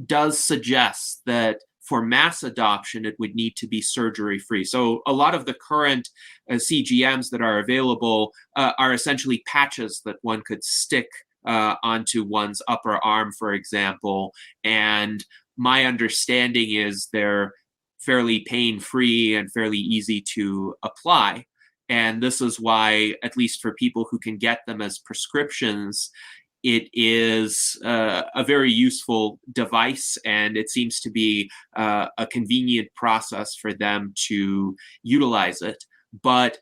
does suggest that for mass adoption, it would need to be surgery-free. So a lot of the current CGMs that are available are essentially patches that one could stick onto one's upper arm, for example. And my understanding is they're fairly pain-free and fairly easy to apply. And this is why, at least for people who can get them as prescriptions, it is a very useful device, and it seems to be a convenient process for them to utilize it. But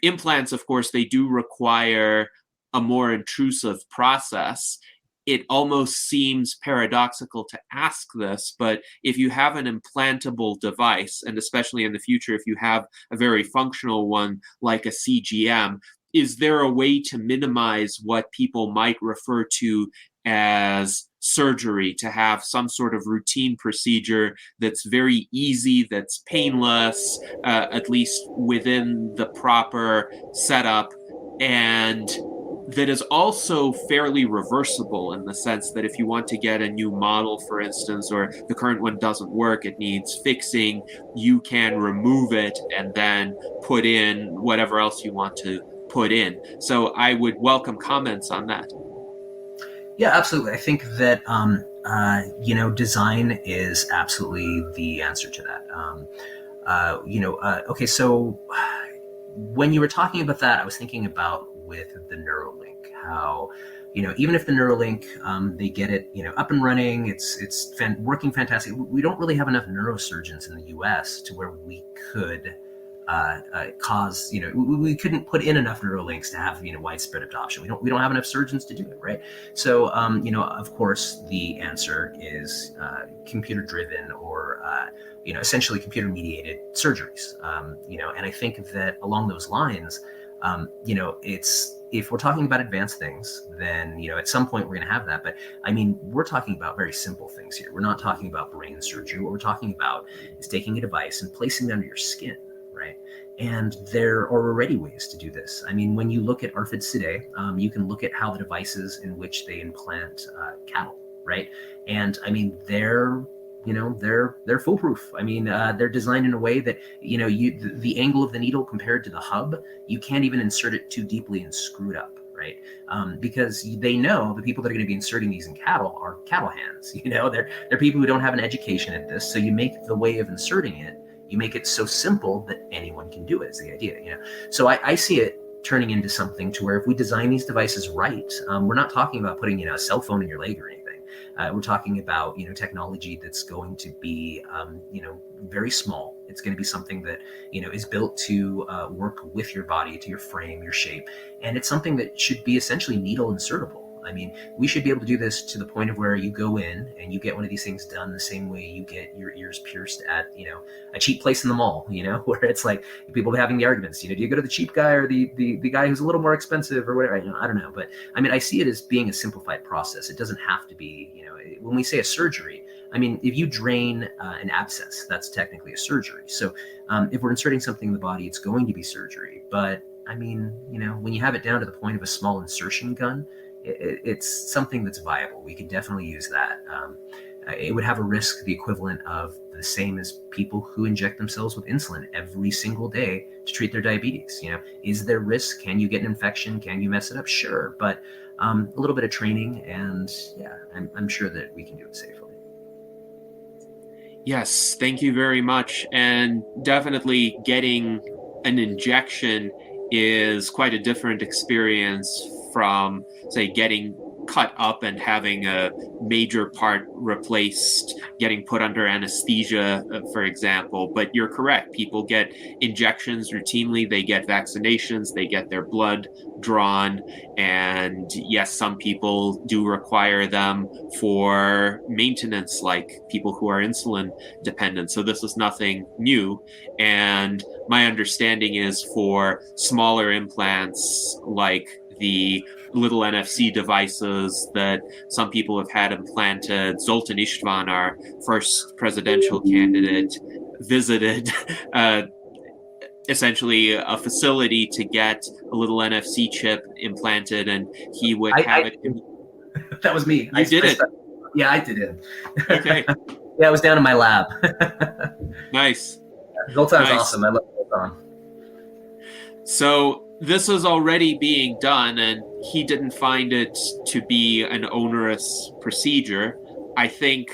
implants, of course, they do require a more intrusive process. It almost seems paradoxical to ask this, but if you have an implantable device, and especially in the future, if you have a very functional one like a CGM, is there a way to minimize what people might refer to as surgery, to have some sort of routine procedure that's very easy, that's painless, at least within the proper setup, and that is also fairly reversible in the sense that if you want to get a new model, for instance, or the current one doesn't work, it needs fixing, you can remove it and then put in whatever else you want to put in. So I would welcome comments on that. Yeah, absolutely. I think that design is absolutely the answer to that. Okay, so when you were talking about that, I was thinking about with the Neuralink, how even if the Neuralink they get it up and running, it's working fantastic. We don't really have enough neurosurgeons in the U.S. to where we could cause we couldn't put in enough Neuralinks to have widespread adoption. We don't have enough surgeons to do it, right? So of course the answer is computer driven or essentially computer mediated surgeries. And I think that along those lines, it's, if we're talking about advanced things, then at some point we're going to have that. But I mean, we're talking about very simple things here. We're not talking about brain surgery. What we're talking about is taking a device and placing it under your skin, right? And there are already ways to do this. I mean, when you look at ARFIDs today, you can look at how the devices in which they implant cattle, right? And I mean, they're foolproof. I mean, they're designed in a way that, the angle of the needle compared to the hub, you can't even insert it too deeply and screw it up, right? Because they know the people that are going to be inserting these in cattle are cattle hands. They're people who don't have an education at this. So you make the way of inserting it, you make it so simple that anyone can do it, is the idea, So I see it turning into something to where if we design these devices right, we're not talking about putting, a cell phone in your leg or anything. We're talking about, technology that's going to be, very small. It's going to be something that, is built to work with your body, to your frame, your shape. And it's something that should be essentially needle insertable. I mean, we should be able to do this to the point of where you go in and you get one of these things done the same way you get your ears pierced at, a cheap place in the mall, where it's like people having the arguments, do you go to the cheap guy or the guy who's a little more expensive or whatever? I don't know. But I mean, I see it as being a simplified process. It doesn't have to be, when we say a surgery, I mean, if you drain an abscess, that's technically a surgery. So if we're inserting something in the body, it's going to be surgery. But I mean, when you have it down to the point of a small insertion gun, it's something that's viable. We could definitely use that. It would have a risk the equivalent of the same as people who inject themselves with insulin every single day to treat their diabetes. Is there risk? Can you get an infection? Can you mess it up? Sure. But a little bit of training, and yeah, I'm sure that we can do it safely. Yes, thank you very much. And definitely getting an injection is quite a different experience from, say, getting cut up and having a major part replaced, getting put under anesthesia, for example. But you're correct. People get injections routinely. They get vaccinations. They get their blood drawn. And yes, some people do require them for maintenance, like people who are insulin dependent. So this is nothing new. And my understanding is for smaller implants like the little NFC devices that some people have had implanted. Zoltan Istvan, our first presidential candidate, visited essentially a facility to get a little NFC chip implanted, and he would have it. That was me. You did it. Yeah, I did it. Okay. Yeah, it was down in my lab. Nice. Zoltan's awesome. I love Zoltan. So this is already being done, and he didn't find it to be an onerous procedure. I think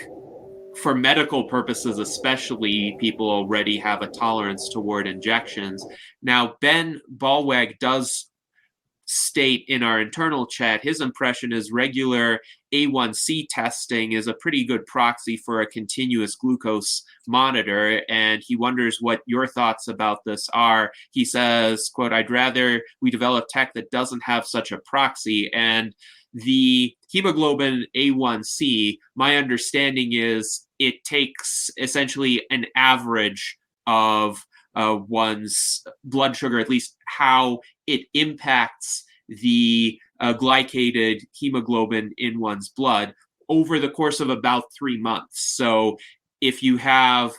for medical purposes especially, people already have a tolerance toward injections. Now, Ben Ballweg does state in our internal chat, his impression is regular A1C testing is a pretty good proxy for a continuous glucose monitor, and he wonders what your thoughts about this are. He says, quote, "I'd rather we develop tech that doesn't have such a proxy." And the hemoglobin A1C, my understanding is it takes essentially an average of one's blood sugar, at least how it impacts the glycated hemoglobin in one's blood over the course of about 3 months. So if you have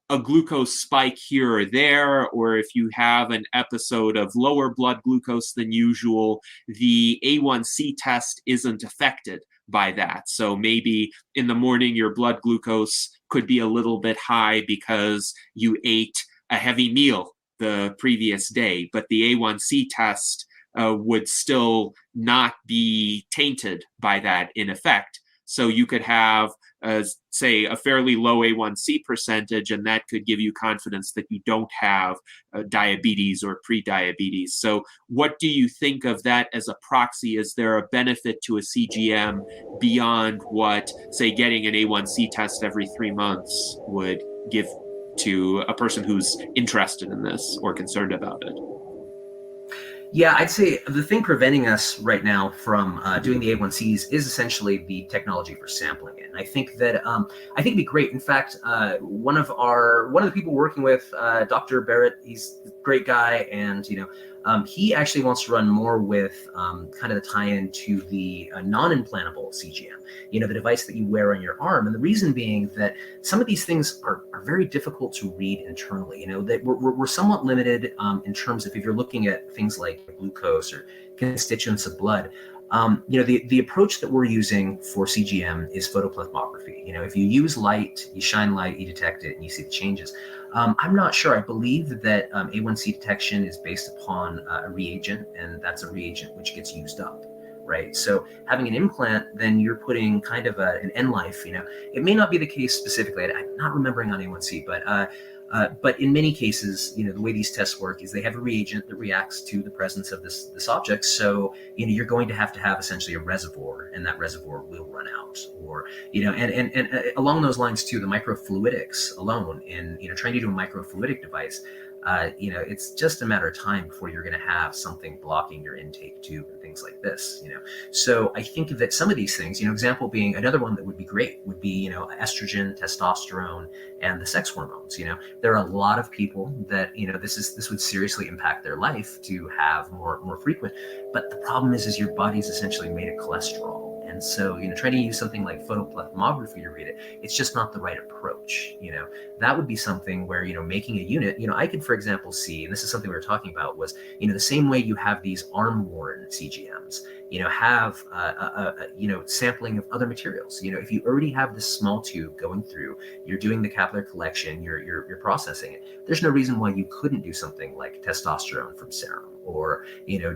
a glucose spike here or there, or if you have an episode of lower blood glucose than usual, the A1C test isn't affected by that. So maybe in the morning your blood glucose could be a little bit high because you ate a heavy meal the previous day, but the A1C test would still not be tainted by that in effect. So you could have, say, a fairly low A1C percentage, and that could give you confidence that you don't have diabetes or prediabetes. So what do you think of that as a proxy? Is there a benefit to a CGM beyond what, say, getting an A1C test every 3 months would give to a person who's interested in this or concerned about it? Yeah, I'd say the thing preventing us right now from doing the A1Cs is essentially the technology for sampling it. And I think that I think it'd be great. In fact, one of the people we're working with, Dr. Barrett, he's a great guy, and he actually wants to run more with kind of the tie-in to the non-implantable CGM, the device that you wear on your arm. And the reason being that some of these things are very difficult to read internally. That we're somewhat limited in terms of if you're looking at things like glucose or constituents of blood. The approach that we're using for CGM is photoplethysmography. If you use light, you shine light, you detect it, and you see the changes. I'm not sure. I believe that A1C detection is based upon a reagent, and that's a reagent which gets used up, right? So having an implant, then you're putting kind of an end life. It may not be the case specifically. I'm not remembering on A1C, but in many cases, the way these tests work is they have a reagent that reacts to the presence of this object. So, you're going to have essentially a reservoir, and that reservoir will run out. Or, and along those lines too, the microfluidics alone, in trying to do a microfluidic device, it's just a matter of time before you're going to have something blocking your intake tube and things like this. So I think that some of these things, example being another one that would be great would be estrogen, testosterone, and the sex hormones. There are a lot of people that this would seriously impact their life to have more frequent. But the problem is your body's essentially made of cholesterol. And so, trying to use something like photoplethysmography to read it, it's just not the right approach. That would be something where, making a unit, I could, for example, see, and this is something we were talking about, was, the same way you have these arm-worn CGMs, have, sampling of other materials. If you already have this small tube going through, you're doing the capillary collection, you're processing it. There's no reason why you couldn't do something like testosterone from serum, or,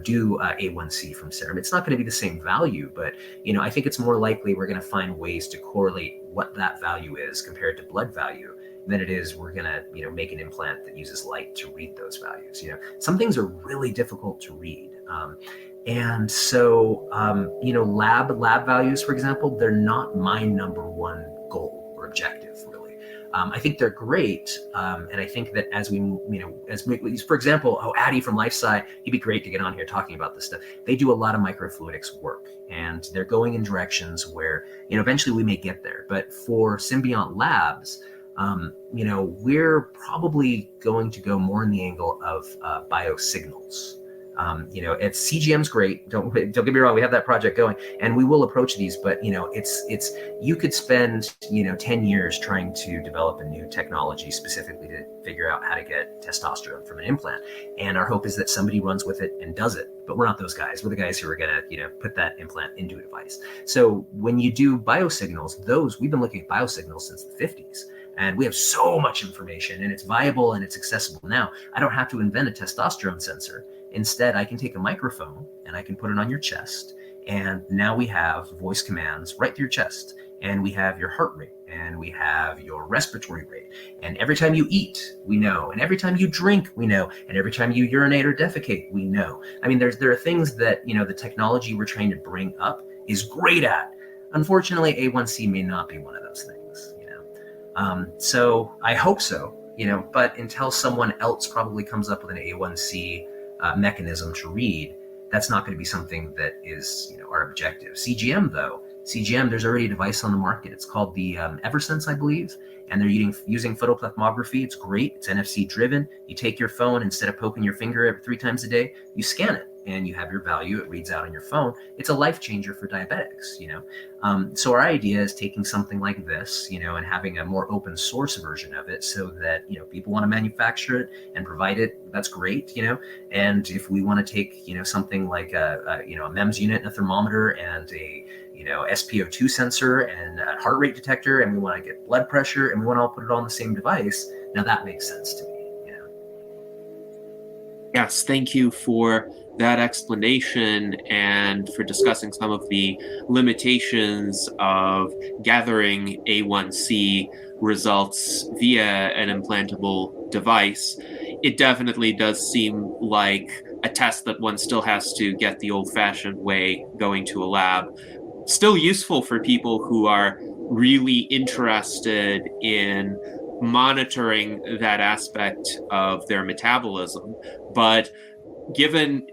do A1C from serum. It's not going to be the same value, but, I think it's more likely we're going to find ways to correlate what that value is compared to blood value than it is we're going to, make an implant that uses light to read those values. Some things are really difficult to read. And so, lab values, for example, they're not my number one goal or objective, really. I think they're great. And I think that as for example, Addy from LifeSci, he'd be great to get on here talking about this stuff. They do a lot of microfluidics work, and they're going in directions where, eventually we may get there. But for Symbiont Labs, we're probably going to go more in the angle of biosignals. It's CGM's great. Don't get me wrong. We have that project going, and we will approach these. But it's you could spend 10 years trying to develop a new technology specifically to figure out how to get testosterone from an implant. And our hope is that somebody runs with it and does it. But we're not those guys. We're the guys who are gonna put that implant into a device. So when you do biosignals, we've been looking at biosignals since the 50s. And we have so much information, and it's viable and it's accessible now. I don't have to invent a testosterone sensor. Instead, I can take a microphone and I can put it on your chest. And now we have voice commands right through your chest. And we have your heart rate, and we have your respiratory rate. And every time you eat, we know. And every time you drink, we know. And every time you urinate or defecate, we know. I mean, there are things that, the technology we're trying to bring up is great at. Unfortunately, A1C may not be one of those things. So I hope so, but until someone else probably comes up with an A1C mechanism to read, that's not going to be something that is, our objective. CGM, there's already a device on the market. It's called the Eversense, I believe, and they're using photoplethysmography. It's great. It's NFC driven. You take your phone, instead of poking your finger every 3 times a day, you scan it, and you have your value. It reads out on your phone. It's a life changer for diabetics, So our idea is taking something like this, and having a more open source version of it, so that, people want to manufacture it and provide it. That's great, And if we want to take, something like a MEMS unit and a thermometer and a SpO2 sensor and a heart rate detector, and we want to get blood pressure, and we want to all put it on the same device, now that makes sense to me. Yes, thank you for that explanation and for discussing some of the limitations of gathering A1C results via an implantable device. It definitely does seem like a test that one still has to get the old-fashioned way, going to a lab. Still useful for people who are really interested in monitoring that aspect of their metabolism. But given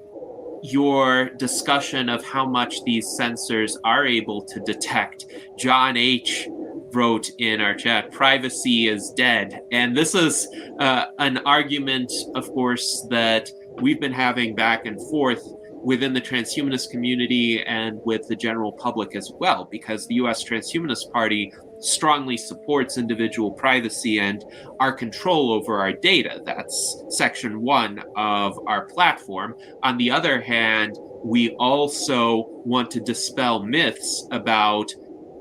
your discussion of how much these sensors are able to detect, John H. wrote in our chat, privacy is dead. And this is an argument, of course, that we've been having back and forth within the transhumanist community and with the general public as well, because the US Transhumanist Party strongly supports individual privacy and our control over our data. That's section 1 of our platform. On the other hand, we also want to dispel myths about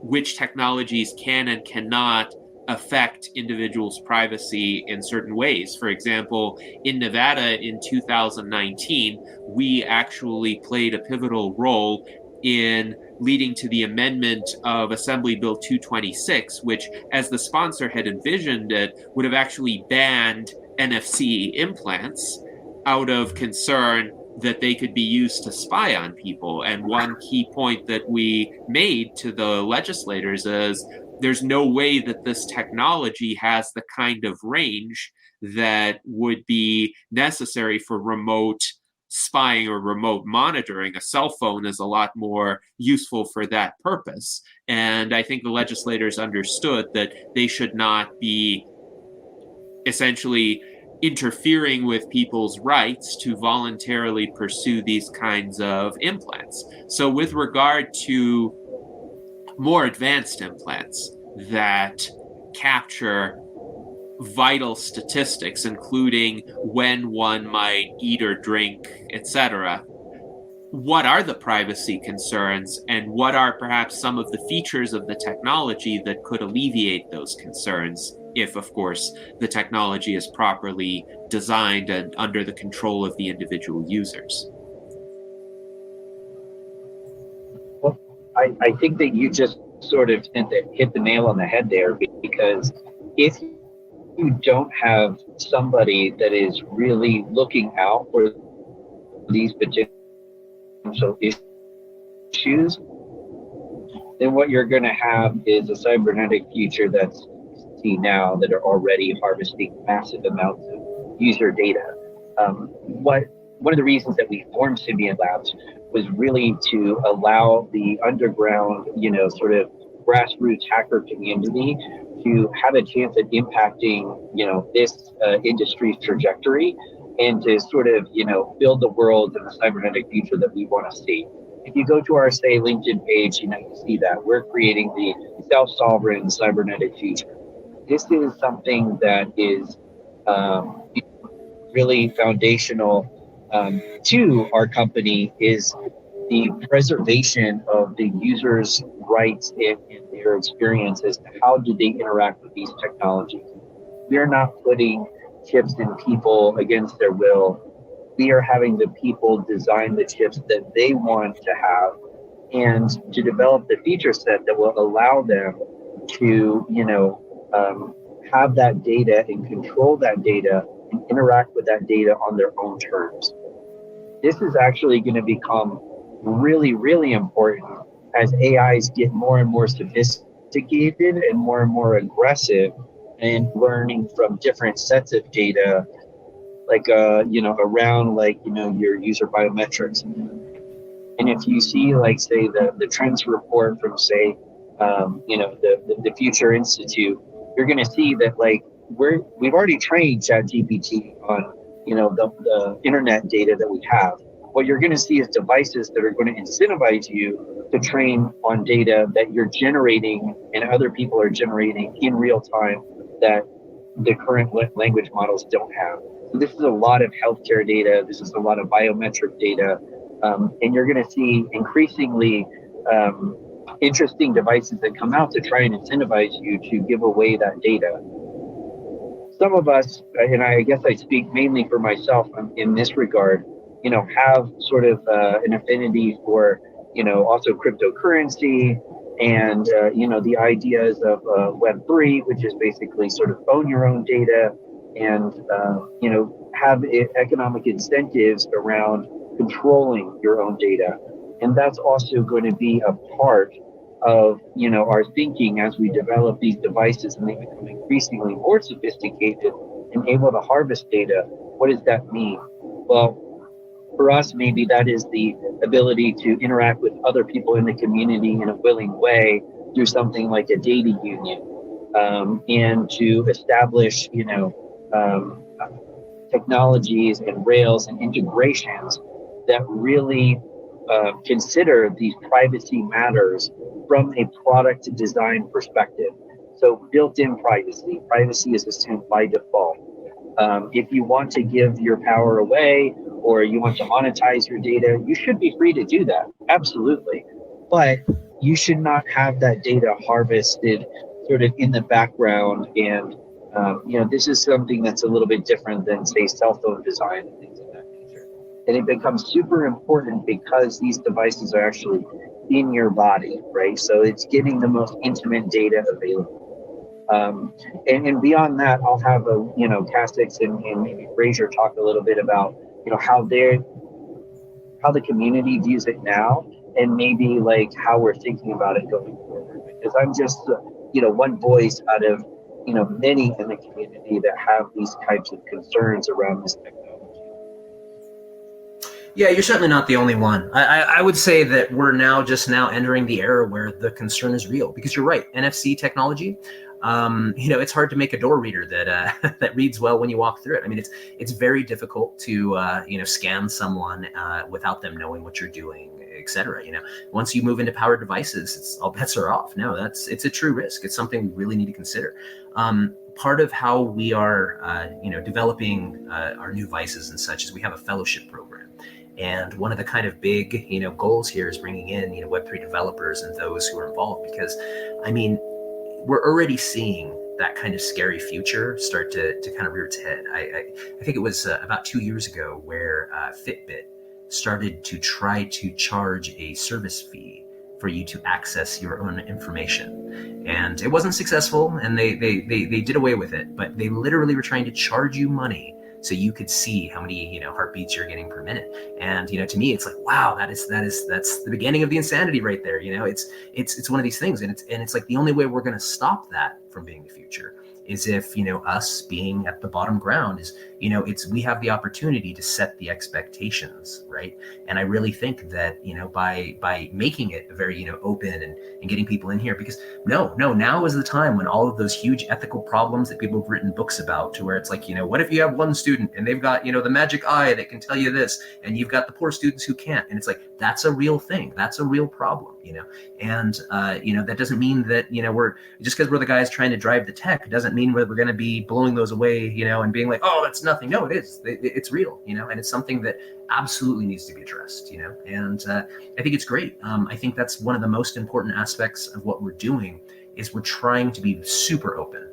which technologies can and cannot affect individuals' privacy in certain ways. For example, in Nevada in 2019, we actually played a pivotal role in leading to the amendment of Assembly Bill 226, which, as the sponsor had envisioned it, would have actually banned NFC implants out of concern that they could be used to spy on people. And one key point that we made to the legislators is there's no way that this technology has the kind of range that would be necessary for remote spying or remote monitoring. A cell phone is a lot more useful for that purpose. And I think the legislators understood that they should not be essentially interfering with people's rights to voluntarily pursue these kinds of implants. So with regard to more advanced implants that capture vital statistics, including when one might eat or drink, etc., what are the privacy concerns, and what are perhaps some of the features of the technology that could alleviate those concerns if, of course, the technology is properly designed and under the control of the individual users? Well, I think that you just sort of hit the nail on the head there, because if you don't have somebody that is really looking out for these potential issues, then what you're going to have is a cybernetic future that's seen now that are already harvesting massive amounts of user data. One of the reasons that we formed Symbiont Labs was really to allow the underground, sort of grassroots hacker community to have a chance at impacting, this industry's trajectory, and to sort of, build the world and the cybernetic future that we want to see. If you go to our, say, LinkedIn page, you see that we're creating the self-sovereign cybernetic future. This is something that is really foundational to our company, is the preservation of the user's rights and their experience as to how do they interact with these technologies. We are not putting chips in people against their will. We are having the people design the chips that they want to have, and to develop the feature set that will allow them to, have that data and control that data and interact with that data on their own terms. This is actually going to become really, really important as AIs get more and more sophisticated and more aggressive, and learning from different sets of data, like around your user biometrics. And if you see, like, say, the trends report from, say, the Future Institute, you're going to see that, like, we've already trained ChatGPT on the internet data that we have. What you're going to see is devices that are going to incentivize you to train on data that you're generating and other people are generating in real time that the current language models don't have. So this is a lot of healthcare data. This is a lot of biometric data. And you're going to see increasingly interesting devices that come out to try and incentivize you to give away that data. some of us, and I guess I speak mainly for myself in this regard, have sort of an affinity for, also cryptocurrency and, the ideas of Web3, which is basically sort of own your own data and, have economic incentives around controlling your own data. And that's also going to be a part of our thinking as we develop these devices and they become increasingly more sophisticated and able to harvest data. What does that mean? Well, for us, maybe that is the ability to interact with other people in the community in a willing way through something like a data union, and to establish technologies and rails and integrations that really consider these privacy matters from a product design perspective. So built-in privacy. Privacy is assumed by default. If you want to give your power away or you want to monetize your data, you should be free to do that. Absolutely. But you should not have that data harvested sort of in the background. And, this is something that's a little bit different than, say, cell phone design and things of that nature. And it becomes super important because these devices are actually in your body, right? So it's getting the most intimate data available. And beyond that, I'll have Castix and maybe Frazier talk a little bit about, how the community views it now, and maybe like how we're thinking about it going forward. Because I'm just, one voice out of, many in the community that have these types of concerns around this technology. Yeah, you're certainly not the only one. I would say that we're just now entering the era where the concern is real, because you're right. NFC technology, it's hard to make a door reader that that reads well when you walk through it. I mean, it's very difficult to scan someone without them knowing what you're doing, etc. Once you move into powered devices, all bets are off. No, it's a true risk. It's something we really need to consider. Part of how we are, developing our new devices and such is we have a fellowship program. And one of the kind of big, goals here is bringing in, Web3 developers and those who are involved, because, I mean, we're already seeing that kind of scary future start to kind of rear its head. I think it was about 2 years ago where Fitbit started to try to charge a service fee for you to access your own information. And it wasn't successful, and they did away with it, but they literally were trying to charge you money so you could see how many heartbeats you're getting per minute. And to me, it's like, wow, that's the beginning of the insanity right there. It's one of these things, and it's like the only way we're going to stop that from being the future is if us being at the bottom ground is we have the opportunity to set the expectations, right? And I really think that by making it very open and getting people in here, because now is the time when all of those huge ethical problems that people have written books about, to where it's like, what if you have one student and they've got the magic eye that can tell you this, and you've got the poor students who can't, and it's like, that's a real thing, that's a real problem, and that doesn't mean that we're just because we're the guys trying to drive the tech doesn't mean we're going to be blowing those away and being like, oh, that's nothing. No, it is. It's real, and it's something that absolutely needs to be addressed, and I think it's great. I think that's one of the most important aspects of what we're doing is we're trying to be super open.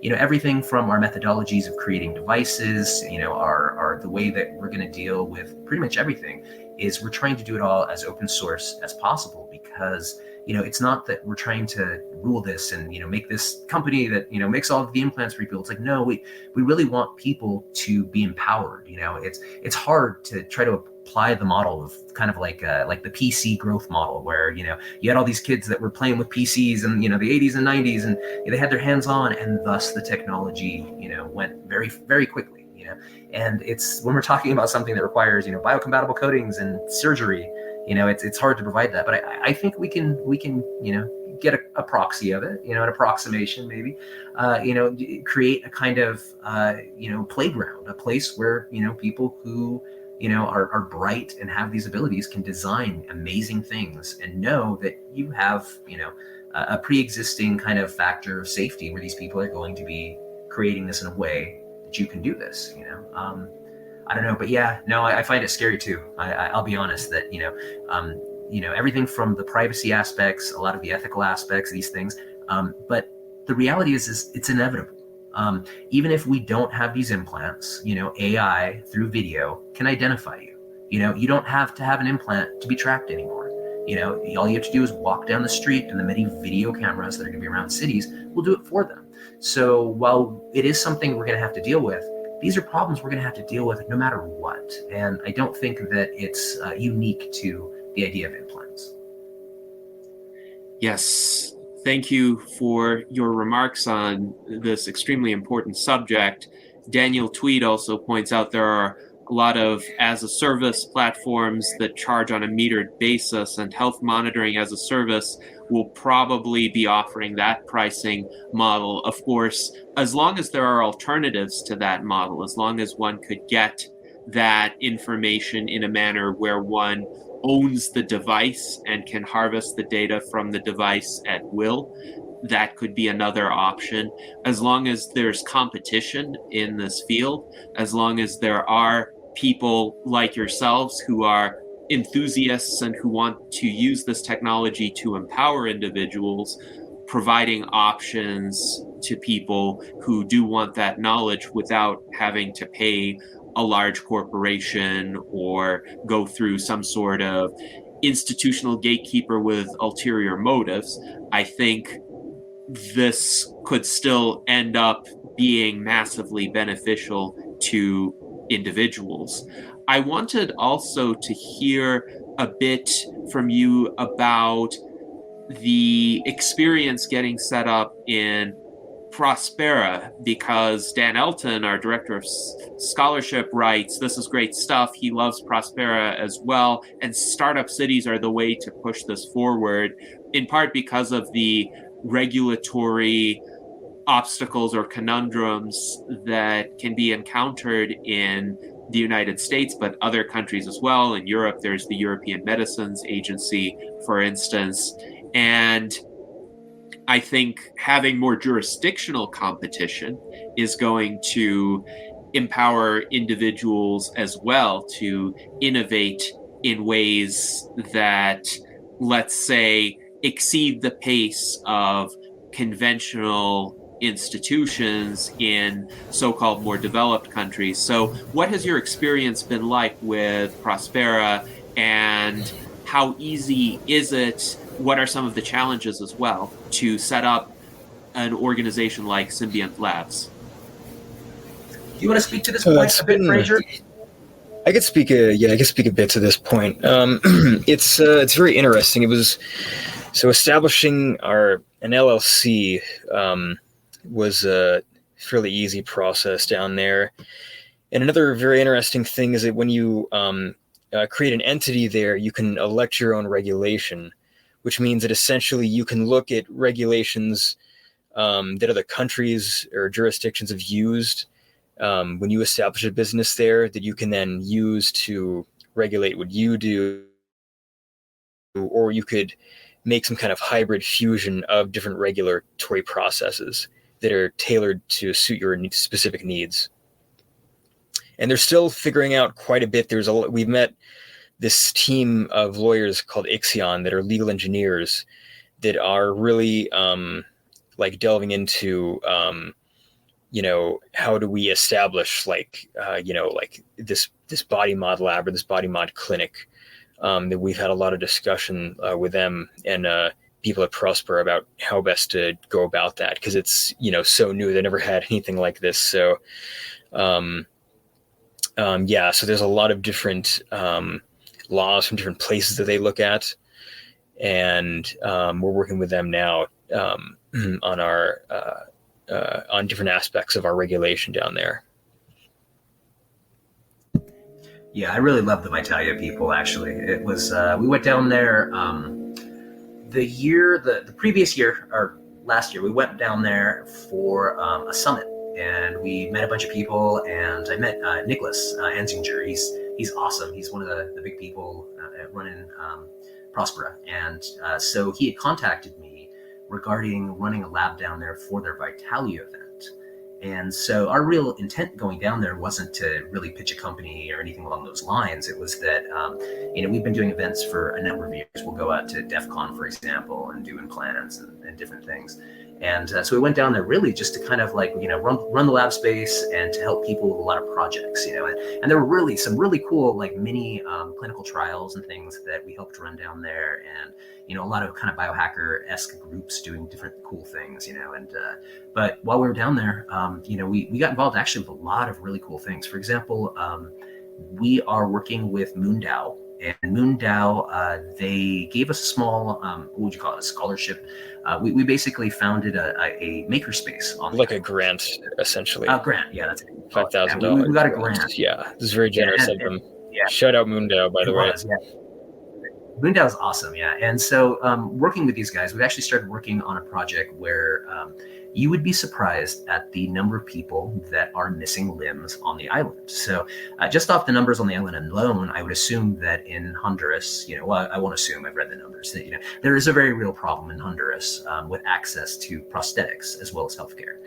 Everything from our methodologies of creating devices, our the way that we're going to deal with pretty much everything is we're trying to do it all as open source as possible, because it's not that we're trying to rule this and make this company that makes all of the implants for people. It's like, no, we really want people to be empowered. It's hard to try to apply the model of kind of like the PC growth model, where you had all these kids that were playing with PCs in the 80s and 90s, and they had their hands on, and thus the technology went very, very quickly. And it's when we're talking about something that requires biocompatible coatings and surgery, it's hard to provide that. But I think we can get a proxy of it, an approximation maybe, create a kind of playground, a place where people who are bright and have these abilities can design amazing things, and know that you have a pre-existing kind of factor of safety where these people are going to be creating this in a way that you can do this. I don't know, but yeah, no, I find it scary too. I'll be honest that everything from the privacy aspects, a lot of the ethical aspects, these things, but the reality is it's inevitable. Even if we don't have these implants, AI through video can identify you. You don't have to have an implant to be tracked anymore. All you have to do is walk down the street, and the many video cameras that are going to be around cities will do it for them. So while it is something we're going to have to deal with, these are problems we're going to have to deal with no matter what. And I don't think that it's unique to the idea of implants. Yes, thank you for your remarks on this extremely important subject. Daniel Tweed also points out there are a lot of as-a-service platforms that charge on a metered basis, and health monitoring as a service will probably be offering that pricing model. Of course, as long as there are alternatives to that model, as long as one could get that information in a manner where one owns the device and can harvest the data from the device at will, that could be another option. As long as there's competition in this field, as long as there are people like yourselves who are enthusiasts and who want to use this technology to empower individuals, providing options to people who do want that knowledge without having to pay a large corporation or go through some sort of institutional gatekeeper with ulterior motives, I think this could still end up being massively beneficial to individuals. I wanted also to hear a bit from you about the experience getting set up in Prospera, because Dan Elton, our director of scholarship, writes, this is great stuff. He loves Prospera as well, and startup cities are the way to push this forward, in part because of the regulatory obstacles or conundrums that can be encountered in the United States, but other countries as well. In Europe, there's the European Medicines Agency, for instance. And I think having more jurisdictional competition is going to empower individuals as well to innovate in ways that, let's say, exceed the pace of conventional institutions in so-called more developed countries. So what has your experience been like with Prospera, and how easy is it? What are some of the challenges as well to set up an organization like Symbiont Labs? Do you want to speak to this point a bit, Frazier? I could speak a bit to this point. It's very interesting. It was so establishing an LLC was a fairly easy process down there. And another very interesting thing is that when you create an entity there, you can elect your own regulation, which means that essentially you can look at regulations that other countries or jurisdictions have used when you establish a business there, that you can then use to regulate what you do, or you could make some kind of hybrid fusion of different regulatory processes that are tailored to suit your specific needs. And they're still figuring out quite a bit. We've met this team of lawyers called Ixion that are legal engineers that are really delving into how do we establish this body mod lab or this body mod clinic, that we've had a lot of discussion with them and people at Prosper about how best to go about that, because it's so new. They never had anything like this. So so there's a lot of different laws from different places that they look at, and we're working with them now on our on different aspects of our regulation down there. Yeah, I really love the Vitalia people, actually. It was, we went down there the previous year, or last year, we went down there for a summit, and we met a bunch of people, and I met Nicholas Enzinger. He's awesome. He's one of the big people running Prospera. And so he had contacted me regarding running a lab down there for their Vitalia event. And so our real intent going down there wasn't to really pitch a company or anything along those lines. It was that, we've been doing events for a number of years. We'll go out to DEF CON, for example, and do implants and different things. And so we went down there really just to kind of run the lab space and to help people with a lot of projects, and there were really some really cool mini clinical trials and things that we helped run down there, and a lot of kind of biohacker-esque groups doing different cool things, but while we were down there, we got involved actually with a lot of really cool things. For example, we are working with Moondao. And Moondao, they gave us a small, what would you call it, a scholarship. We basically founded a makerspace on a grant, essentially. Grant, yeah, that's it. $5,000. We got a grant. Yeah, this is very generous of them. Yeah. Shout out Moondao, by the way. Moondao is awesome, yeah. And so working with these guys, we've actually started working on a project where you would be surprised at the number of people that are missing limbs on the island. So just off the numbers on the island alone, I would assume that in Honduras, I won't assume, I've read the numbers, that, there is a very real problem in Honduras with access to prosthetics as well as healthcare.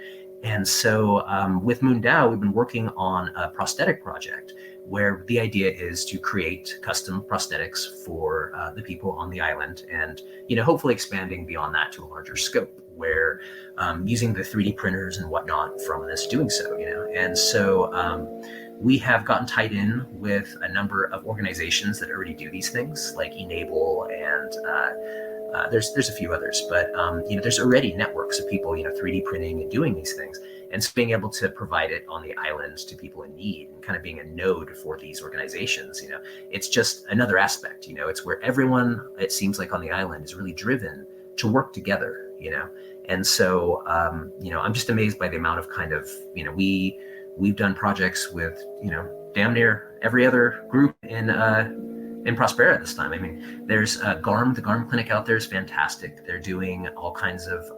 And so with Moondao, we've been working on a prosthetic project where the idea is to create custom prosthetics for the people on the island, and hopefully expanding beyond that to a larger scope, where using the 3D printers and whatnot from this doing so, and so we have gotten tied in with a number of organizations that already do these things, like Enable, and there's a few others, but there's already networks of people 3D printing and doing these things. And so being able to provide it on the islands to people in need and kind of being a node for these organizations, it's just another aspect, it's where everyone, it seems like on the island, is really driven to work together, And so, I'm just amazed by the amount of kind of, we've done projects with, damn near every other group in Prospera this time. I mean, there's GARM, the GARM clinic out there is fantastic. They're doing all kinds of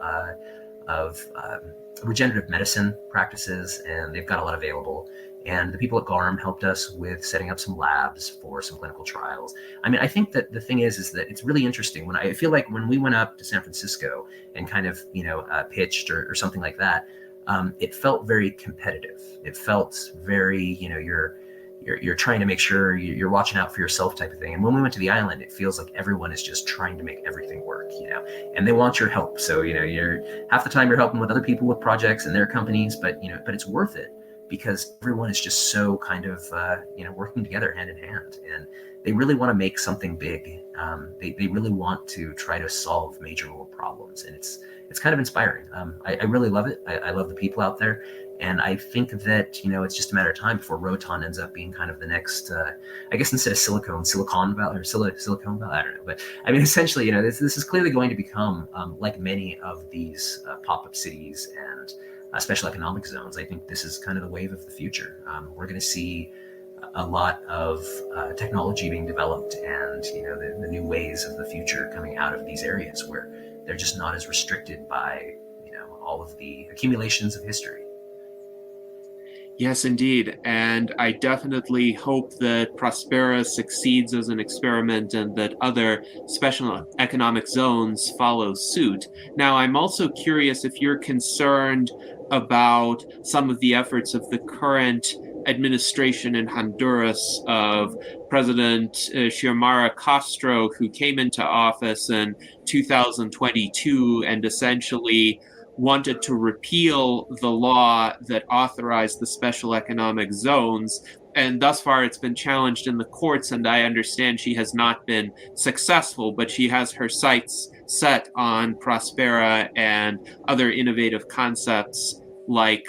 regenerative medicine practices, and they've got a lot available. And the people at GARM helped us with setting up some labs for some clinical trials. I mean, I think that the thing is that it's really interesting. I feel like when we went up to San Francisco and kind of, pitched or something like that, it felt very competitive. It felt very, you're trying to make sure you're watching out for yourself type of thing. And when we went to the island, it feels like everyone is just trying to make everything work, and they want your help. So, you're half the time you're helping with other people with projects and their companies, but it's worth it because everyone is just so kind of, working together hand in hand, and they really want to make something big. They really want to try to solve major world problems. And it's kind of inspiring. I really love it. I love the people out there. And I think that, it's just a matter of time before Roton ends up being kind of the next, I guess instead of Silicon Valley or Silicon Valley, I don't know. But I mean, essentially, this is clearly going to become like many of these pop-up cities and special economic zones. I think this is kind of the wave of the future. We're going to see a lot of technology being developed and, the new ways of the future coming out of these areas where they're just not as restricted by, all of the accumulations of history. Yes, indeed. And I definitely hope that Prospera succeeds as an experiment and that other special economic zones follow suit. Now, I'm also curious if you're concerned about some of the efforts of the current administration in Honduras of President Xiomara Castro, who came into office in 2022 and essentially wanted to repeal the law that authorized the special economic zones. And thus far, it's been challenged in the courts, and I understand she has not been successful, but she has her sights set on Prospera and other innovative concepts like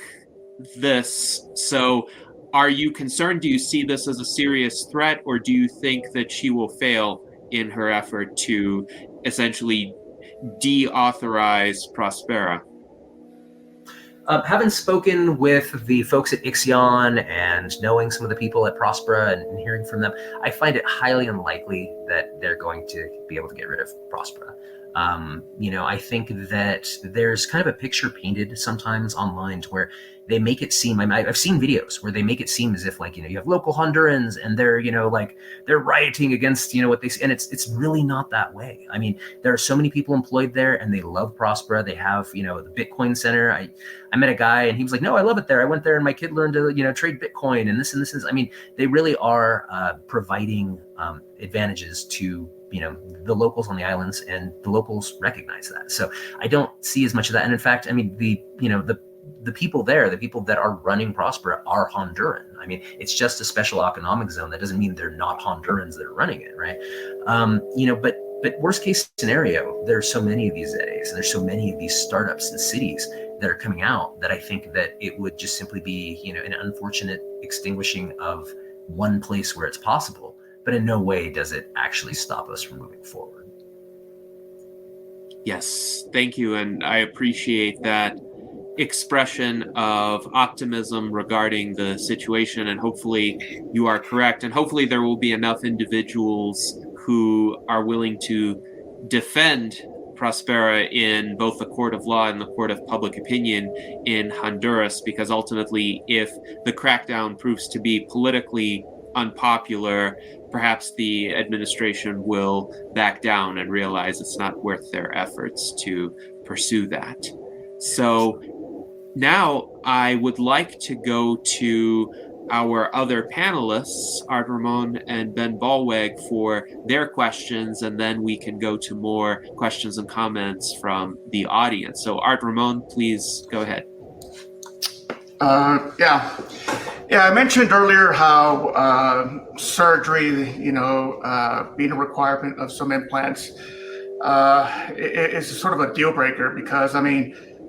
this. So are you concerned? Do you see this as a serious threat, or do you think that she will fail in her effort to essentially deauthorize Prospera? Having spoken with the folks at Ixion and knowing some of the people at Prospera and hearing from them, I find it highly unlikely that they're going to be able to get rid of Prospera. I think that there's kind of a picture painted sometimes online to where they make it seem, I've seen videos where they make it seem as if you have local Hondurans and they're, they're rioting against, what they see. And it's really not that way. I mean, there are so many people employed there and they love Prospera. They have, the Bitcoin Center. I met a guy and he was like, no, I love it there. I went there and my kid learned to, trade Bitcoin and this is, they really are providing advantages to the locals on the islands, and the locals recognize that. So I don't see as much of that. And in fact, the people there, the people that are running Prospera are Honduran. It's just a special economic zone. That doesn't mean they're not Hondurans that are running it, right? But worst case scenario, there's so many of these days, and there's so many of these startups and cities that are coming out that I think that it would just simply be, an unfortunate extinguishing of one place where it's possible. But in no way does it actually stop us from moving forward. Yes, thank you. And I appreciate that expression of optimism regarding the situation. And hopefully you are correct. And hopefully there will be enough individuals who are willing to defend Prospera in both the court of law and the court of public opinion in Honduras, because ultimately, if the crackdown proves to be politically unpopular, perhaps the administration will back down and realize it's not worth their efforts to pursue that. So now I would like to go to our other panelists, Art Ramon and Ben Ballweg, for their questions, and then we can go to more questions and comments from the audience. So Art Ramon, please go ahead. Yeah, I mentioned earlier how surgery, being a requirement of some implants, is sort of a deal breaker because,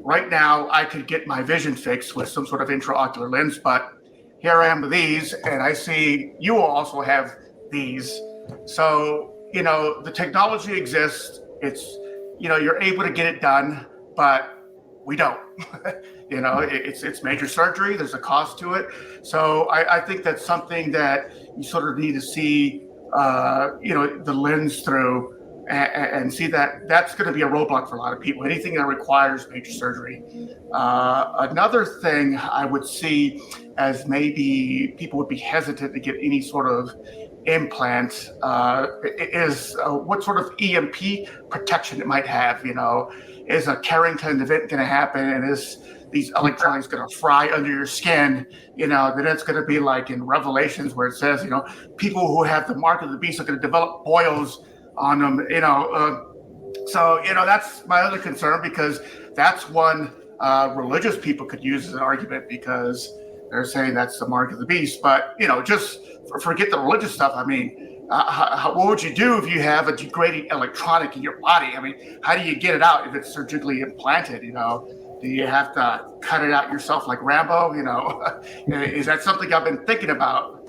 right now I could get my vision fixed with some sort of intraocular lens, but here I am with these, and I see you will also have these. So, the technology exists. It's, you're able to get it done, but we don't. It's major surgery. There's a cost to it. So I think that's something that you sort of need to see, the lens through and see that that's going to be a roadblock for a lot of people. Anything that requires major surgery. Another thing I would see as maybe people would be hesitant to get any sort of implant is what sort of EMP protection it might have. Is a Carrington event going to happen, and is these electronics going to fry under your skin? Then it's going to be like in Revelations where it says, people who have the mark of the beast are going to develop boils on them. So that's my other concern, because that's one religious people could use as an argument, because they're saying that's the mark of the beast. But just forget the religious stuff. What would you do if you have a degrading electronic in your body? How do you get it out if it's surgically implanted? Do you have to cut it out yourself like Rambo? Is that something I've been thinking about?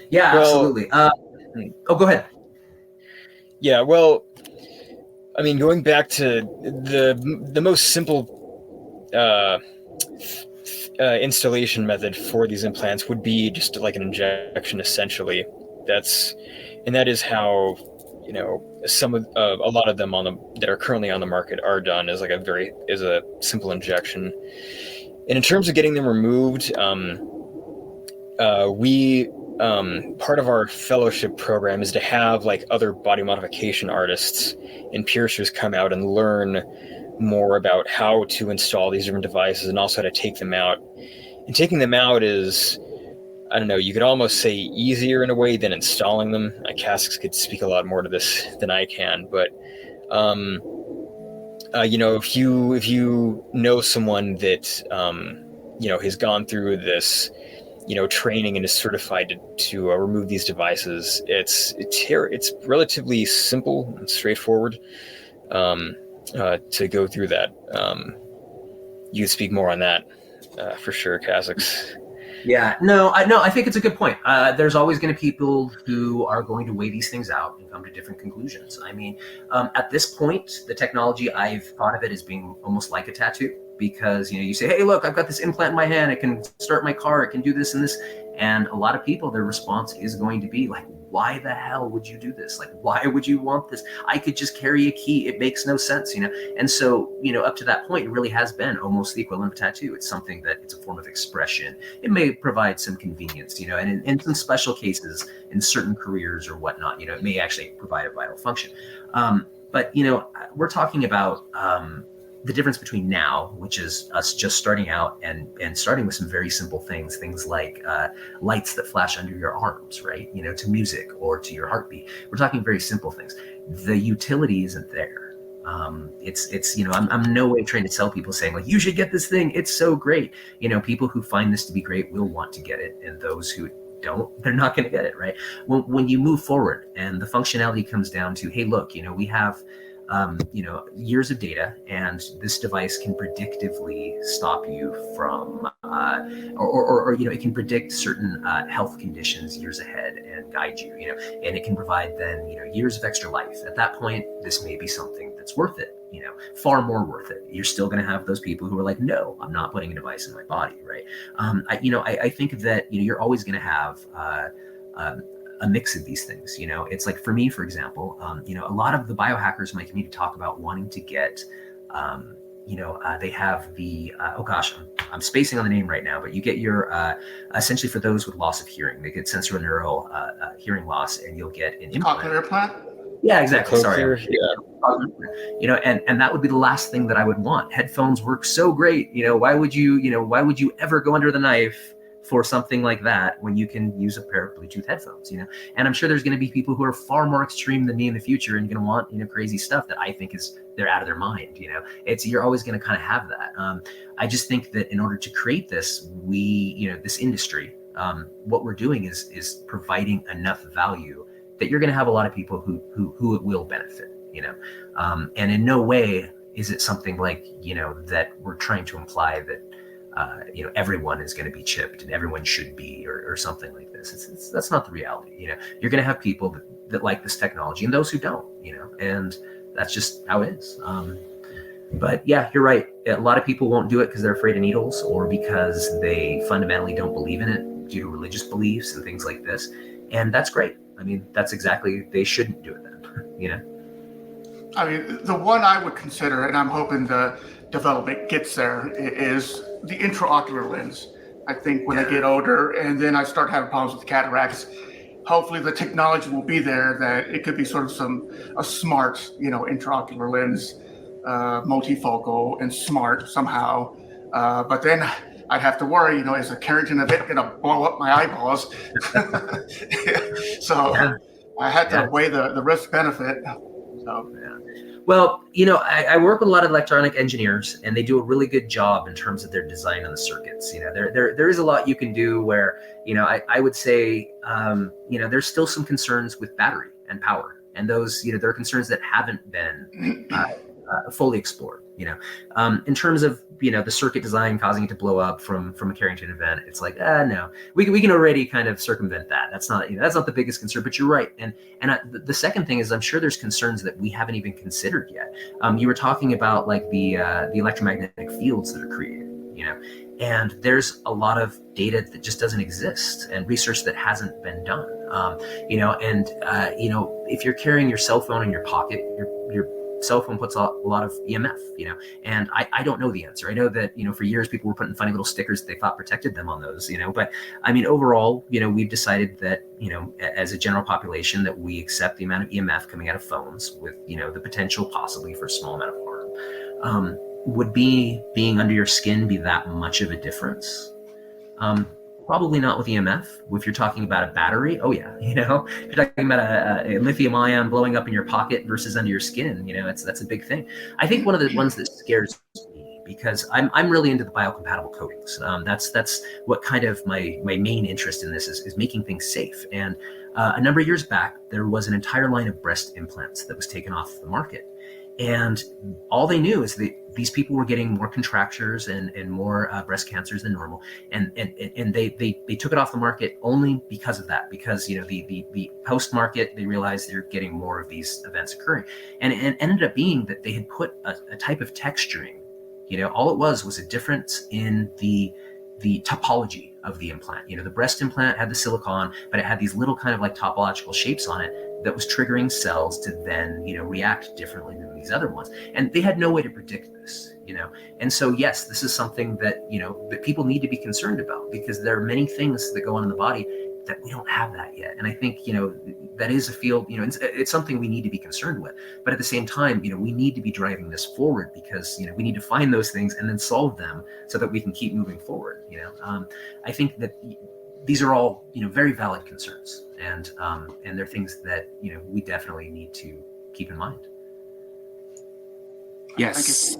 Yeah, absolutely. Go ahead. Yeah, well, going back to the most simple installation method for these implants would be just like an injection, essentially. That is how some of a lot of them that are currently on the market are done as a simple injection. And in terms of getting them removed, we part of our fellowship program is to have other body modification artists and piercers come out and learn more about how to install these different devices and also how to take them out. And taking them out is, I don't know, you could almost say easier in a way than installing them. Cassix could speak a lot more to this than I can, but if you know someone that has gone through this training and is certified to remove these devices, it's relatively simple and straightforward to go through that. You could speak more on that for sure, Cassix. Yeah, no, I think it's a good point. There's always going to be people who are going to weigh these things out and come to different conclusions. At this point, the technology, I've thought of it as being almost like a tattoo, because you say, hey, look, I've got this implant in my hand. I can start my car. I can do this and this. And a lot of people, their response is going to be like, why the hell would you do this? Like, why would you want this? I could just carry a key. It makes no sense, you know? And so, you know, up to that point, it really has been almost the equivalent of a tattoo. It's something that it's a form of expression. It may provide some convenience, you know, and in some special cases, in certain careers or whatnot, you know, it may actually provide a vital function. But, you know, we're talking about the difference between now, which is us just starting out and starting with some very simple things like lights that flash under your arms, right? You know, to music or to your heartbeat. We're talking very simple things. The utility isn't there. It's you know, I'm no way trying to sell people saying like, you should get this thing. It's so great. You know, people who find this to be great will want to get it. And those who don't, they're not going to get it, right? When you move forward and the functionality comes down to, hey, look, you know, we have you know, years of data, and this device can predictively stop you from, or you know, it can predict certain health conditions years ahead and guide you, you know, and it can provide then, you know, years of extra life. At that point, this may be something that's worth it, you know, far more worth it. You're still going to have those people who are like, no, I'm not putting a device in my body, right? I think that, you know, you're always going to have a mix of these things. You know, it's like for me, for example, you know, a lot of the biohackers in my community talk about wanting to get, you know, they have the, oh gosh, I'm spacing on the name right now, but you get your, essentially for those with loss of hearing, they get sensorineural hearing loss, and you'll get an implant. Cochlear implant? Yeah, exactly. Sorry. Yeah. You know, and that would be the last thing that I would want. Headphones work so great. You know, why would you ever go under the knife for something like that when you can use a pair of Bluetooth headphones, you know? And I'm sure there's going to be people who are far more extreme than me in the future and going to want, you know, crazy stuff that I think is, they're out of their mind, you know? You're always going to kind of have that. I just think that in order to create this, you know, this industry, what we're doing is providing enough value that you're going to have a lot of people who it will benefit, you know? And in no way is it something like, you know, that we're trying to imply that, you know, everyone is going to be chipped and everyone should be, or something like this. That's not the reality. You know, you're going to have people that like this technology and those who don't, you know, and that's just how it is. But yeah, you're right. A lot of people won't do it because they're afraid of needles, or because they fundamentally don't believe in it due to religious beliefs and things like this. And that's great. I mean, that's exactly, they shouldn't do it then, you know? I mean, the one I would consider, and I'm hoping the development gets there, is the intraocular lens. I think when I get older and then I start having problems with cataracts, hopefully the technology will be there that it could be sort of a smart, you know, intraocular lens, multifocal and smart somehow. But then I'd have to worry, you know, is the carotid of it going to blow up my eyeballs? So yeah. I had to weigh the risk benefit. So yeah. Well, you know, I work with a lot of electronic engineers, and they do a really good job in terms of their design on the circuits. You know, there is a lot you can do where, you know, I would say, you know, there's still some concerns with battery and power, and those, you know, there are concerns that haven't been fully explored. You know, in terms of, you know, the circuit design causing it to blow up from a Carrington event, it's like, no, we can already kind of circumvent that. That's not, you know, that's not the biggest concern. But you're right, and the second thing is, I'm sure there's concerns that we haven't even considered yet. You were talking about like the electromagnetic fields that are created, you know, and there's a lot of data that just doesn't exist, and research that hasn't been done. You know, and you know, if you're carrying your cell phone in your pocket, your cell phone puts a lot of EMF, you know, and I don't know the answer. I know that, you know, for years people were putting funny little stickers that they thought protected them on those, you know, but I mean, overall, you know, we've decided that, you know, as a general population, that we accept the amount of EMF coming out of phones with, you know, the potential possibly for a small amount of harm. Would being under your skin be that much of a difference? Probably not with EMF. If you're talking about a battery, oh yeah, you know, if you're talking about a lithium ion blowing up in your pocket versus under your skin, you know, that's a big thing. I think one of the ones that scares me, because I'm really into the biocompatible coatings. That's what kind of my main interest in this is making things safe. And a number of years back, there was an entire line of breast implants that was taken off the market. And all they knew is that these people were getting more contractures and more breast cancers than normal, and they took it off the market only because of that. Because, you know, the post market, they realized they're getting more of these events occurring, and it ended up being that they had put a type of texturing. You know, all it was a difference in the topology of the implant. The breast implant had the silicon, but it had these little kind of like topological shapes on it that was triggering cells to then, react differently than these other ones. And they had no way to predict this, And so, yes, this is something that, that people need to be concerned about, because there are many things that go on in the body that we don't have that yet. And I think, that is a field, it's something we need to be concerned with. But at the same time, we need to be driving this forward, because, we need to find those things and then solve them so that we can keep moving forward. I think that these are all, very valid concerns, and they're things that, we definitely need to keep in mind. Yes,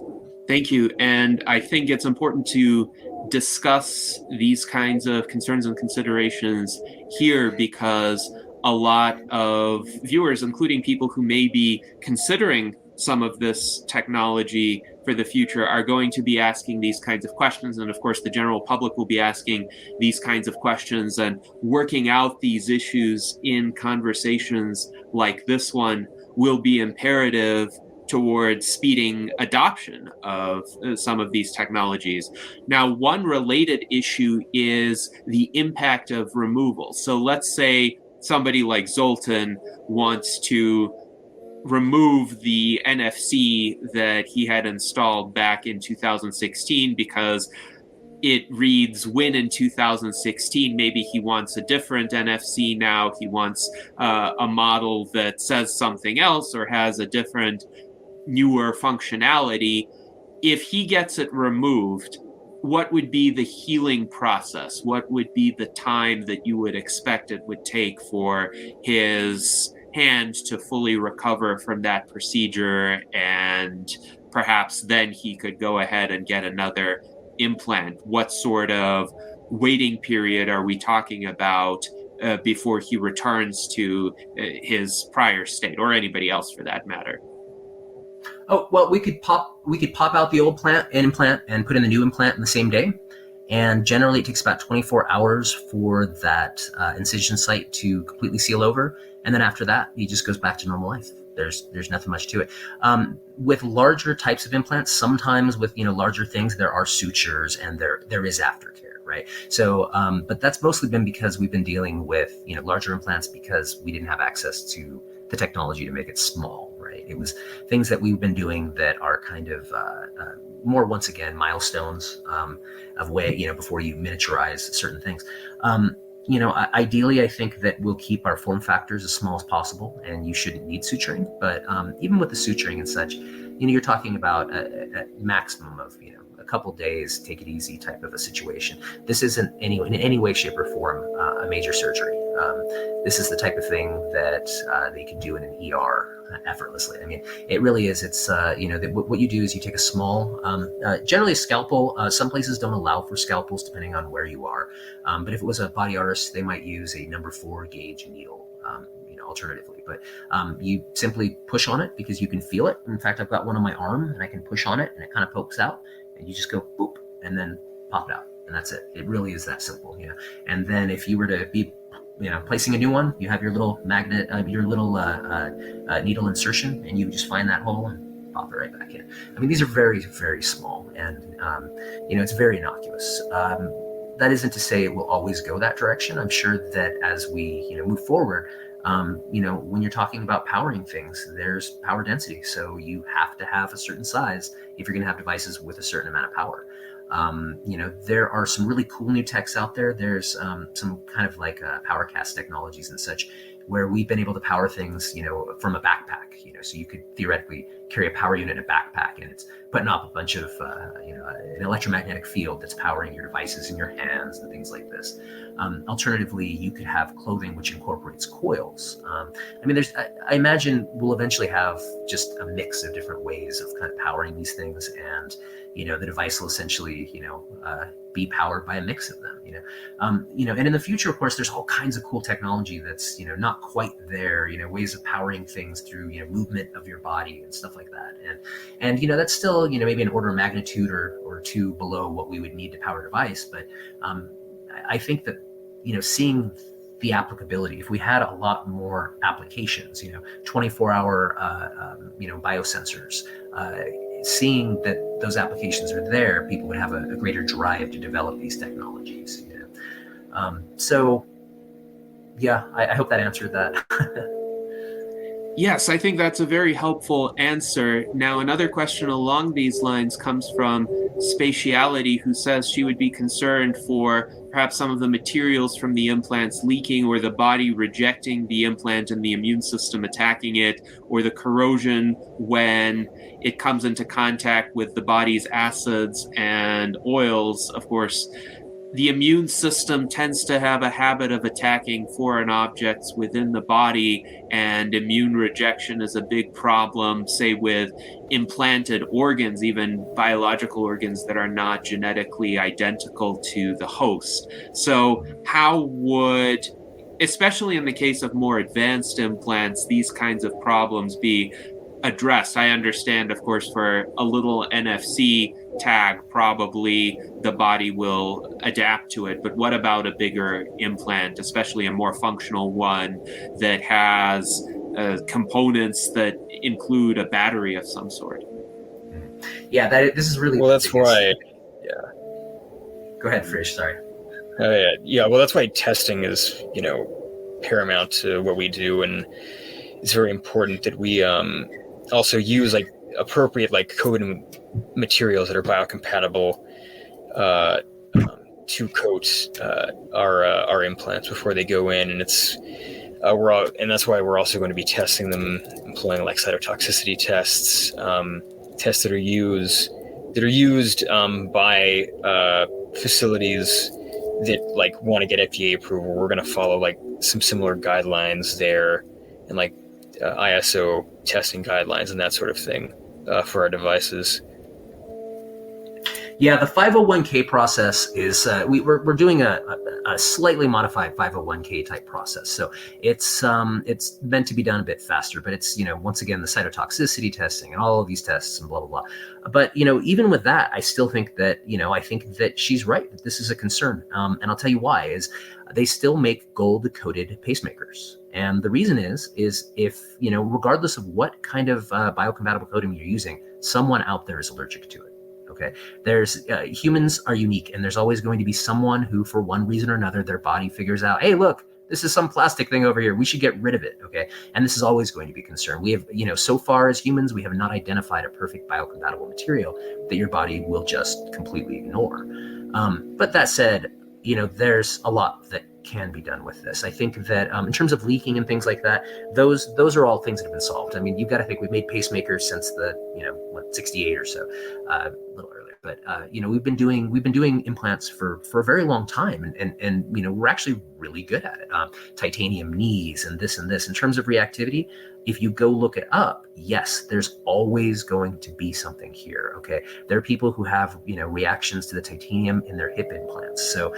thank you. And I think it's important to discuss these kinds of concerns and considerations here, because a lot of viewers, including people who may be considering some of this technology for the future, are going to be asking these kinds of questions. And of course, the general public will be asking these kinds of questions, and working out these issues in conversations like this one will be imperative towards speeding adoption of some of these technologies. Now, one related issue is the impact of removal. So let's say somebody like Zoltan wants to remove the NFC that he had installed back in 2016 because it reads win in 2016. Maybe he wants a different NFC now. He wants a model that says something else or has a different, newer functionality. If he gets it removed, what would be the healing process? What would be the time that you would expect it would take for his hand to fully recover from that procedure, and perhaps then he could go ahead and get another implant? What sort of waiting period are we talking about before he returns to his prior state, or anybody else for that matter? Oh, well, we could pop out the old implant and put in the new implant in the same day. And generally it takes about 24 hours for that incision site to completely seal over. And then after that, he just goes back to normal life. There's nothing much to it. With larger types of implants, sometimes with, larger things, there are sutures and there is aftercare, right? So, but that's mostly been because we've been dealing with, larger implants because we didn't have access to the technology to make it small, right? It was things that we've been doing that are kind of more, once again, milestones of way, before you miniaturize certain things. Ideally, I think that we'll keep our form factors as small as possible, and you shouldn't need suturing. But even with the suturing and such, you're talking about a maximum of, a couple days, take it easy type of a situation. This isn't in any way, shape, or form a major surgery. This is the type of thing that they can do in an ER effortlessly. I mean, it really is. It's, what you do is you take a small, generally a scalpel. Some places don't allow for scalpels depending on where you are. But if it was a body artist, they might use a number 4 gauge needle, alternatively. But you simply push on it because you can feel it. In fact, I've got one on my arm and I can push on it and it kind of pokes out, and you just go boop and then pop it out. And that's it. It really is that simple, And then if you were to be placing a new one, you have your little magnet, your little needle insertion, and you just find that hole and pop it right back in. I mean, these are very, very small, and it's very innocuous. That isn't to say it will always go that direction. I'm sure that as we move forward, when you're talking about powering things, there's power density. So you have to have a certain size if you're going to have devices with a certain amount of power. There are some really cool new techs out there. There's some kind of like power cast technologies and such, where we've been able to power things, from a backpack, so you could theoretically carry a power unit in a backpack, and it's putting up a bunch of, an electromagnetic field that's powering your devices in your hands and things like this. Alternatively, you could have clothing which incorporates coils. I imagine we'll eventually have just a mix of different ways of kind of powering these things, and the device will essentially, be powered by a mix of them, and in the future, of course, there's all kinds of cool technology that's, not quite there, ways of powering things through, movement of your body and stuff like that. And that's still, maybe an order of magnitude or two below what we would need to power a device. But I think that, seeing the applicability, if we had a lot more applications, 24-hour, biosensors, seeing that those applications are there, people would have a greater drive to develop these technologies. So yeah, I hope that answered that. Yes, I think that's a very helpful answer. Now, another question along these lines comes from Spatiality, who says she would be concerned for perhaps some of the materials from the implants leaking, or the body rejecting the implant and the immune system attacking it, or the corrosion when it comes into contact with the body's acids and oils. Of course, the immune system tends to have a habit of attacking foreign objects within the body, and immune rejection is a big problem, say with implanted organs, even biological organs that are not genetically identical to the host. So how would, especially in the case of more advanced implants, these kinds of problems be addressed? I understand, of course, for a little NFC tag, probably the body will adapt to it. But what about a bigger implant, especially a more functional one that has components that include a battery of some sort? Yeah, this is really Well, that's why. Go ahead, Frisch. Sorry. Yeah. Well, that's why testing is, paramount to what we do, and it's very important that we also use appropriate coating materials that are biocompatible to coat our implants before they go in, and and that's why we're also going to be testing them, employing cytotoxicity tests, tests that are used by facilities that want to get FDA approval. We're going to follow some similar guidelines there, and ISO testing guidelines and that sort of thing for our devices. Yeah, the 501k process is we're doing a slightly modified 501k type process. So it's meant to be done a bit faster, but it's once again the cytotoxicity testing and all of these tests and blah blah blah. But even with that, I still think that I think that she's right, that this is a concern, and I'll tell you why. Is they still make gold coated pacemakers. And the reason is if, regardless of what kind of biocompatible coating you're using, someone out there is allergic to it. Okay. There's humans are unique, and there's always going to be someone who, for one reason or another, their body figures out, hey, look, this is some plastic thing over here. We should get rid of it. Okay. And this is always going to be a concern. We have, so far as humans, we have not identified a perfect biocompatible material that your body will just completely ignore. But that said, there's a lot that can be done with this. I think that in terms of leaking and things like that, those are all things that have been solved. I mean, you've got to think we've made pacemakers since the 68 or so, a little earlier. But we've been doing implants for a very long time, and we're actually really good at it. Titanium knees and this. In terms of reactivity, if you go look it up, yes, there's always going to be something here. Okay, there are people who have reactions to the titanium in their hip implants. So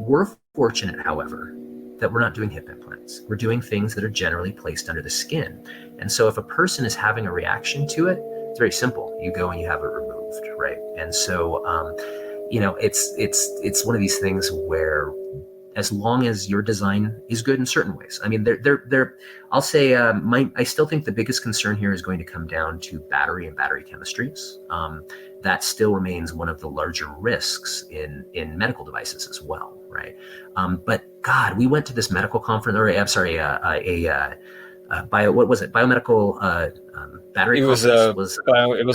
we're fortunate, however, that we're not doing hip implants. We're doing things that are generally placed under the skin. And so if a person is having a reaction to it, it's very simple. You go and you have it removed, right? And so, it's one of these things where, as long as your design is good in certain ways. I mean, I'll say, I still think the biggest concern here is going to come down to battery and battery chemistries. That still remains one of the larger risks in medical devices as well, right? But God, we went to this medical conference, biomedical battery conference. It was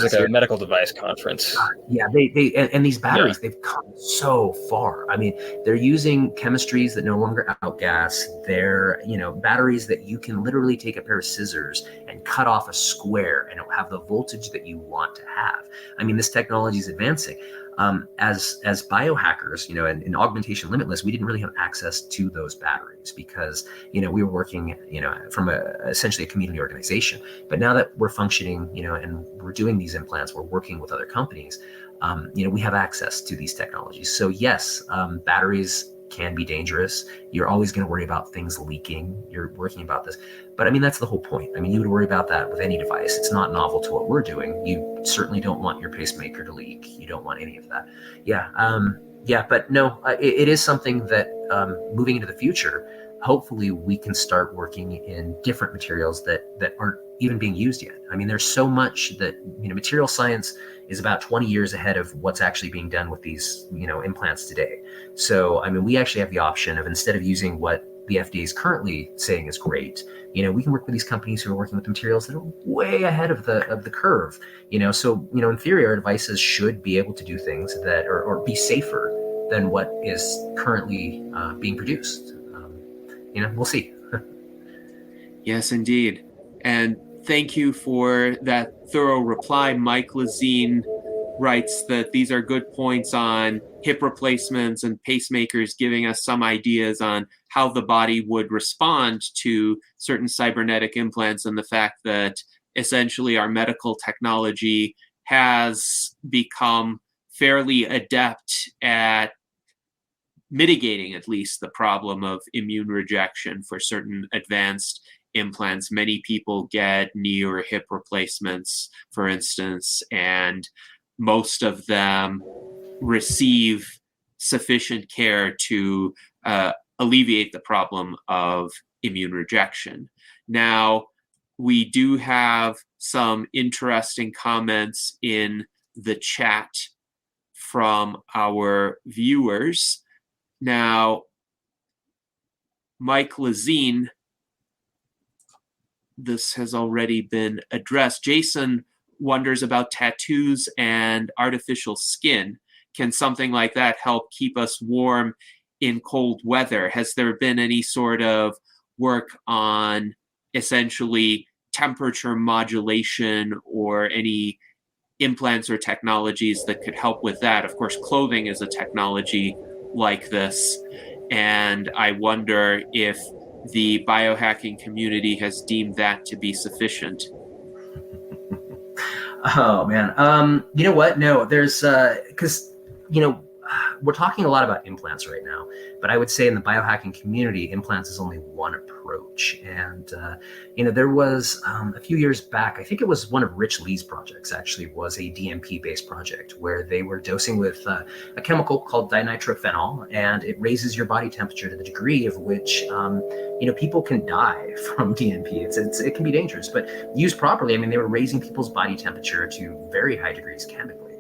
like a medical device conference. Yeah, and these batteries, they've come so far. I mean, they're using chemistries that no longer outgas. They're batteries that you can literally take a pair of scissors and cut off a square, and it'll have the voltage that you want to have. I mean, this technology is advancing. As biohackers, in Augmentation Limitless, we didn't really have access to those batteries because, we were working, from essentially a community organization. But now that we're functioning, and we're doing these implants, we're working with other companies, we have access to these technologies. So yes, batteries can be dangerous. You're always going to worry about things leaking. You're working about this. But I mean, that's the whole point. I mean, you would worry about that with any device. It's not novel to what we're doing. You certainly don't want your pacemaker to leak. You don't want any of that. But no, it is something that moving into the future, hopefully we can start working in different materials that aren't even being used yet. I mean, there's so much that, material science is about 20 years ahead of what's actually being done with these, implants today. So, I mean, we actually have the option of, instead of using what the FDA is currently saying is great, we can work with these companies who are working with materials that are way ahead of the curve. So, in theory, our devices should be able to do things that or be safer than what is currently being produced. We'll see. Yes, indeed. And thank you for that thorough reply. Mike Lazine writes that these are good points on hip replacements and pacemakers, giving us some ideas on how the body would respond to certain cybernetic implants, and the fact that essentially our medical technology has become fairly adept at mitigating at least the problem of immune rejection for certain advanced implants. Many people get knee or hip replacements, for instance, and most of them receive sufficient care to alleviate the problem of immune rejection. Now, we do have some interesting comments in the chat from our viewers. Now, Mike Lazine, this has already been addressed. Jason wonders about tattoos and artificial skin. Can something like that help keep us warm in cold weather? Has there been any sort of work on essentially temperature modulation or any implants or technologies that could help with that? Of course, clothing is a technology like this, and I wonder if the biohacking community has deemed that to be sufficient. Oh man, you know what? No, there's because we're talking a lot about implants right now, but I would say in the biohacking community, implants is only one approach. And there was a few years back, I think it was one of Rich Lee's projects. Actually, was a DMP-based project where they were dosing with a chemical called dinitrophenol, and it raises your body temperature to the degree of which people can die from DMP. It can be dangerous, but used properly, I mean, they were raising people's body temperature to very high degrees chemically.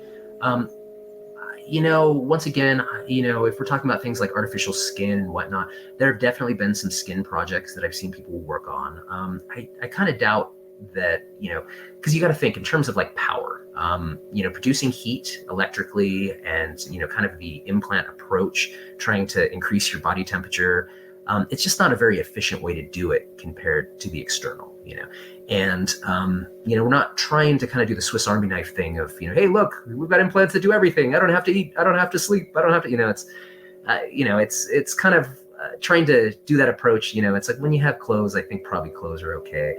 Once again, if we're talking about things like artificial skin and whatnot, there have definitely been some skin projects that I've seen people work on. I kind of doubt that, because you got to think in terms of like power, producing heat electrically and, kind of the implant approach, trying to increase your body temperature. It's just not a very efficient way to do it compared to the external, and, we're not trying to kind of do the Swiss Army knife thing of, hey, look, we've got implants that do everything. I don't have to eat. I don't have to sleep. I don't have to, it's kind of trying to do that approach. It's like when you have clothes, I think probably clothes are okay.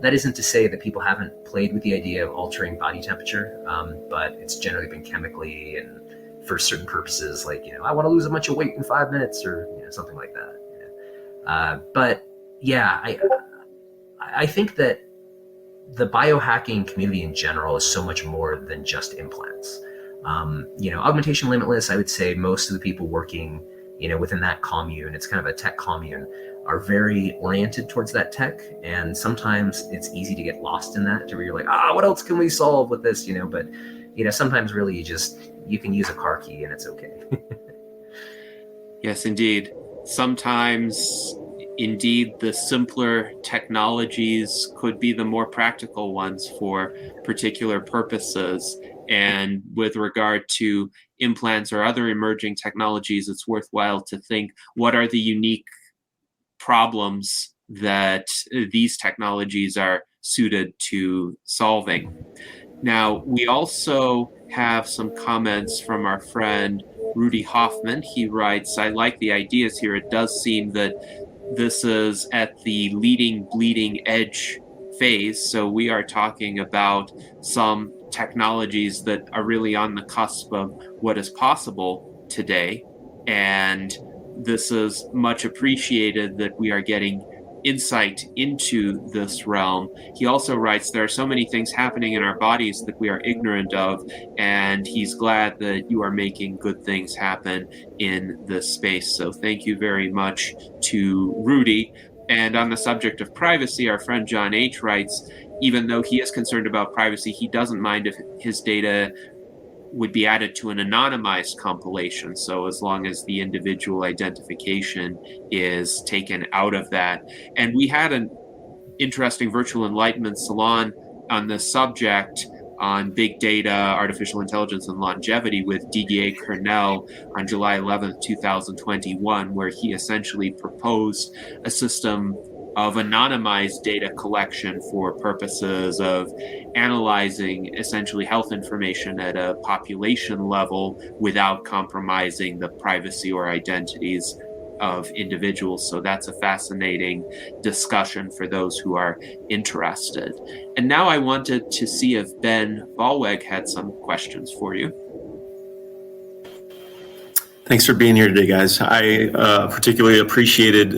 That isn't to say that people haven't played with the idea of altering body temperature, but it's generally been chemically and for certain purposes, like, I want to lose a bunch of weight in 5 minutes or something like that. But yeah, I think that the biohacking community in general is so much more than just implants. Augmentation Limitless, I would say most of the people working, within that commune, it's kind of a tech commune, are very oriented towards that tech. And sometimes it's easy to get lost in that, to where you're like, what else can we solve with this? But, sometimes really you can use a car key and it's okay. Yes, indeed. Sometimes, indeed, the simpler technologies could be the more practical ones for particular purposes. And with regard to implants or other emerging technologies, it's worthwhile to think, what are the unique problems that these technologies are suited to solving? Now, we also have some comments from our friend Rudy Hoffman. He writes, I like the ideas here. It does seem that this is at the leading bleeding edge phase. So we are talking about some technologies that are really on the cusp of what is possible today. And this is much appreciated that we are getting insight into this realm. He also writes, there are so many things happening in our bodies that we are ignorant of, and he's glad that you are making good things happen in this space. So thank you very much to Rudy. And on the subject of privacy, our friend John H. writes, even though he is concerned about privacy, he doesn't mind if his data would be added to an anonymized compilation. So as long as the individual identification is taken out of that. And we had an interesting virtual enlightenment salon on the subject on big data, artificial intelligence, and longevity with Didier Kernel on July 11th, 2021, where he essentially proposed a system of anonymized data collection for purposes of analyzing essentially health information at a population level without compromising the privacy or identities of individuals. So that's a fascinating discussion for those who are interested. And now I wanted to see if Ben Ballweg had some questions for you. Thanks for being here today, guys. I particularly appreciated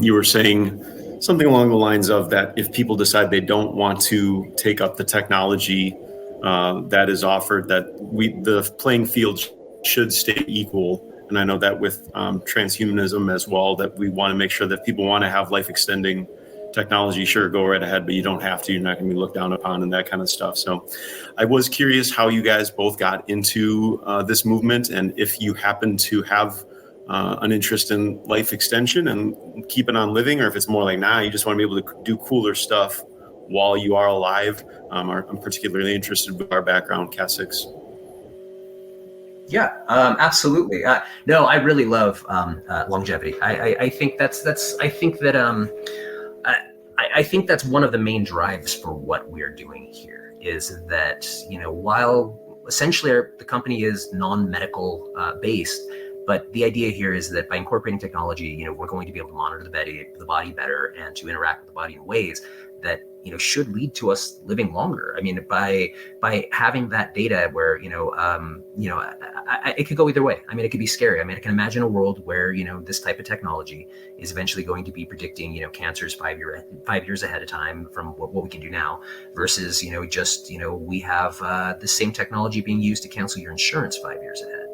you were saying something along the lines of that if people decide they don't want to take up the technology that is offered, that the playing field should stay equal. And I know that with transhumanism as well, that we want to make sure that people want to have life extending technology, sure, go right ahead, but you don't have to. You're not going to be looked down upon and that kind of stuff. So I was curious how you guys both got into this movement, and if you happen to have an interest in life extension and keeping on living, or if it's more like, nah, you just want to be able to do cooler stuff while you are alive. I'm particularly interested with our background, Casix. Yeah, absolutely. No, I really love longevity. I think I think that's one of the main drives for what we're doing here, is that, while essentially the company is non-medical based, but the idea here is that by incorporating technology, we're going to be able to monitor the body better and to interact with the body in ways that, should lead to us living longer. I mean, by having that data where, it could go either way. I mean, it could be scary. I mean, I can imagine a world where, this type of technology is eventually going to be predicting, cancers 5 years ahead of time from what we can do now, versus, we have the same technology being used to cancel your insurance 5 years ahead,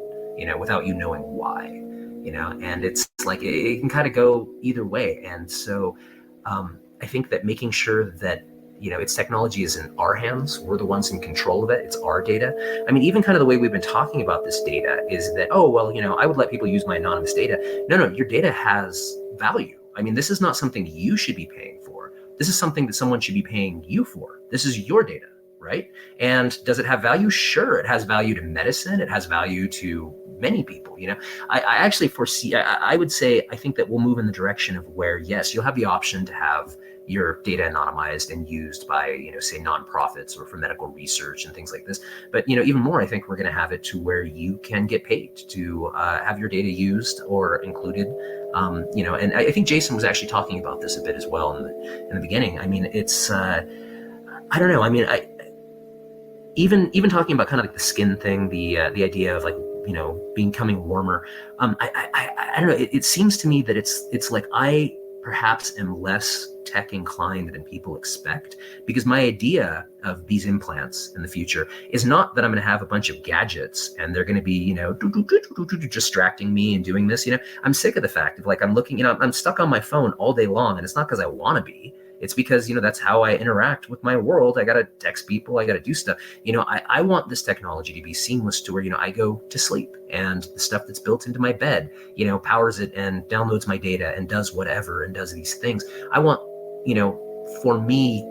without you knowing why, and it's like, it can kind of go either way. And so, I think that making sure that, its technology is in our hands, we're the ones in control of it, it's our data. I mean, even kind of the way we've been talking about this data is that, I would let people use my anonymous data. No, your data has value. I mean, this is not something you should be paying for. This is something that someone should be paying you for. This is your data, right? And does it have value? Sure, it has value to medicine. It has value to many people. I actually foresee, I would say, I think that we'll move in the direction of where, yes, you'll have the option to have your data anonymized and used by, say, nonprofits or for medical research and things like this. But, even more, I think we're going to have it to where you can get paid to have your data used or included. And I think Jason was actually talking about this a bit as well in the beginning. I mean, it's, I don't know. I mean, even talking about kind of like the skin thing, the idea of like, becoming warmer. I don't know. It seems to me that it's like I perhaps am less tech inclined than people expect, because my idea of these implants in the future is not that I'm going to have a bunch of gadgets and they're going to be, distracting me and doing this. I'm sick of the fact of like, I'm looking, I'm stuck on my phone all day long, and it's not because I want to be. It's because, that's how I interact with my world. I got to text people. I got to do stuff. I want this technology to be seamless to where, I go to sleep and the stuff that's built into my bed, powers it and downloads my data and does whatever and does these things. I want, for me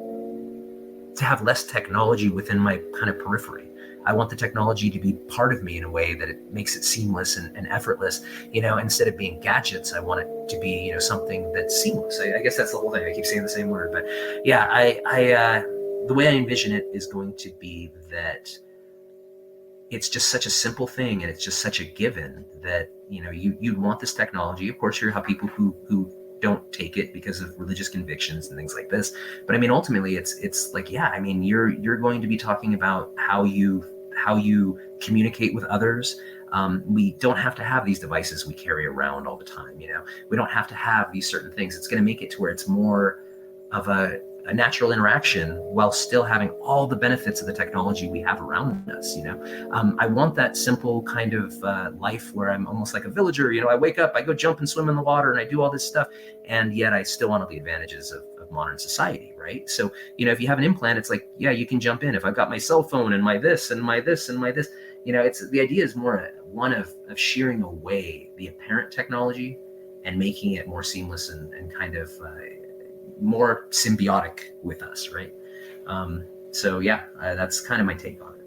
to have less technology within my kind of periphery. I want the technology to be part of me in a way that it makes it seamless and effortless. Instead of being gadgets, I want it to be, something that's seamless. I guess that's the whole thing. I keep saying the same word, but yeah, the way I envision it is going to be that it's just such a simple thing, and it's just such a given that, you want this technology. Of course, you have people who don't take it because of religious convictions and things like this. But I mean, ultimately it's like, yeah, I mean, you're going to be talking about how you communicate with others. We don't have to have these devices we carry around all the time. We don't have to have these certain things. It's going to make it to where it's more of a natural interaction while still having all the benefits of the technology we have around us. I want that simple kind of life where I'm almost like a villager. I wake up, I go jump and swim in the water, and I do all this stuff, and yet I still want all the advantages of modern society, right? So, if you have an implant, it's like, yeah, you can jump in. If I've got my cell phone and my this and my this and my this, it's the idea is more one of shearing away the apparent technology and making it more seamless and kind of more symbiotic with us, right? So yeah, that's kind of my take on it.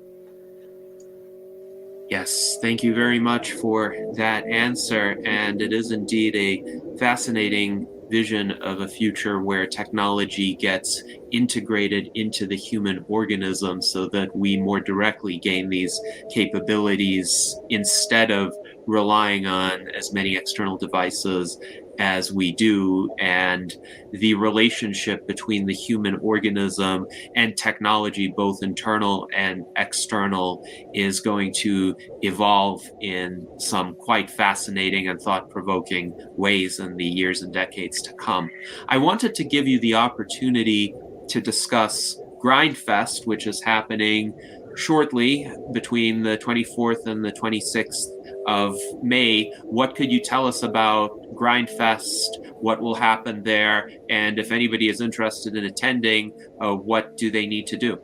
Yes, thank you very much for that answer. And it is indeed a fascinating vision of a future where technology gets integrated into the human organism so that we more directly gain these capabilities instead of relying on as many external devices as we do, and the relationship between the human organism and technology, both internal and external, is going to evolve in some quite fascinating and thought-provoking ways in the years and decades to come. I wanted to give you the opportunity to discuss Grindfest, which is happening shortly between the 24th and the 26th of May. What could you tell us about Grindfest, what will happen there, and if anybody is interested in attending, what do they need to do?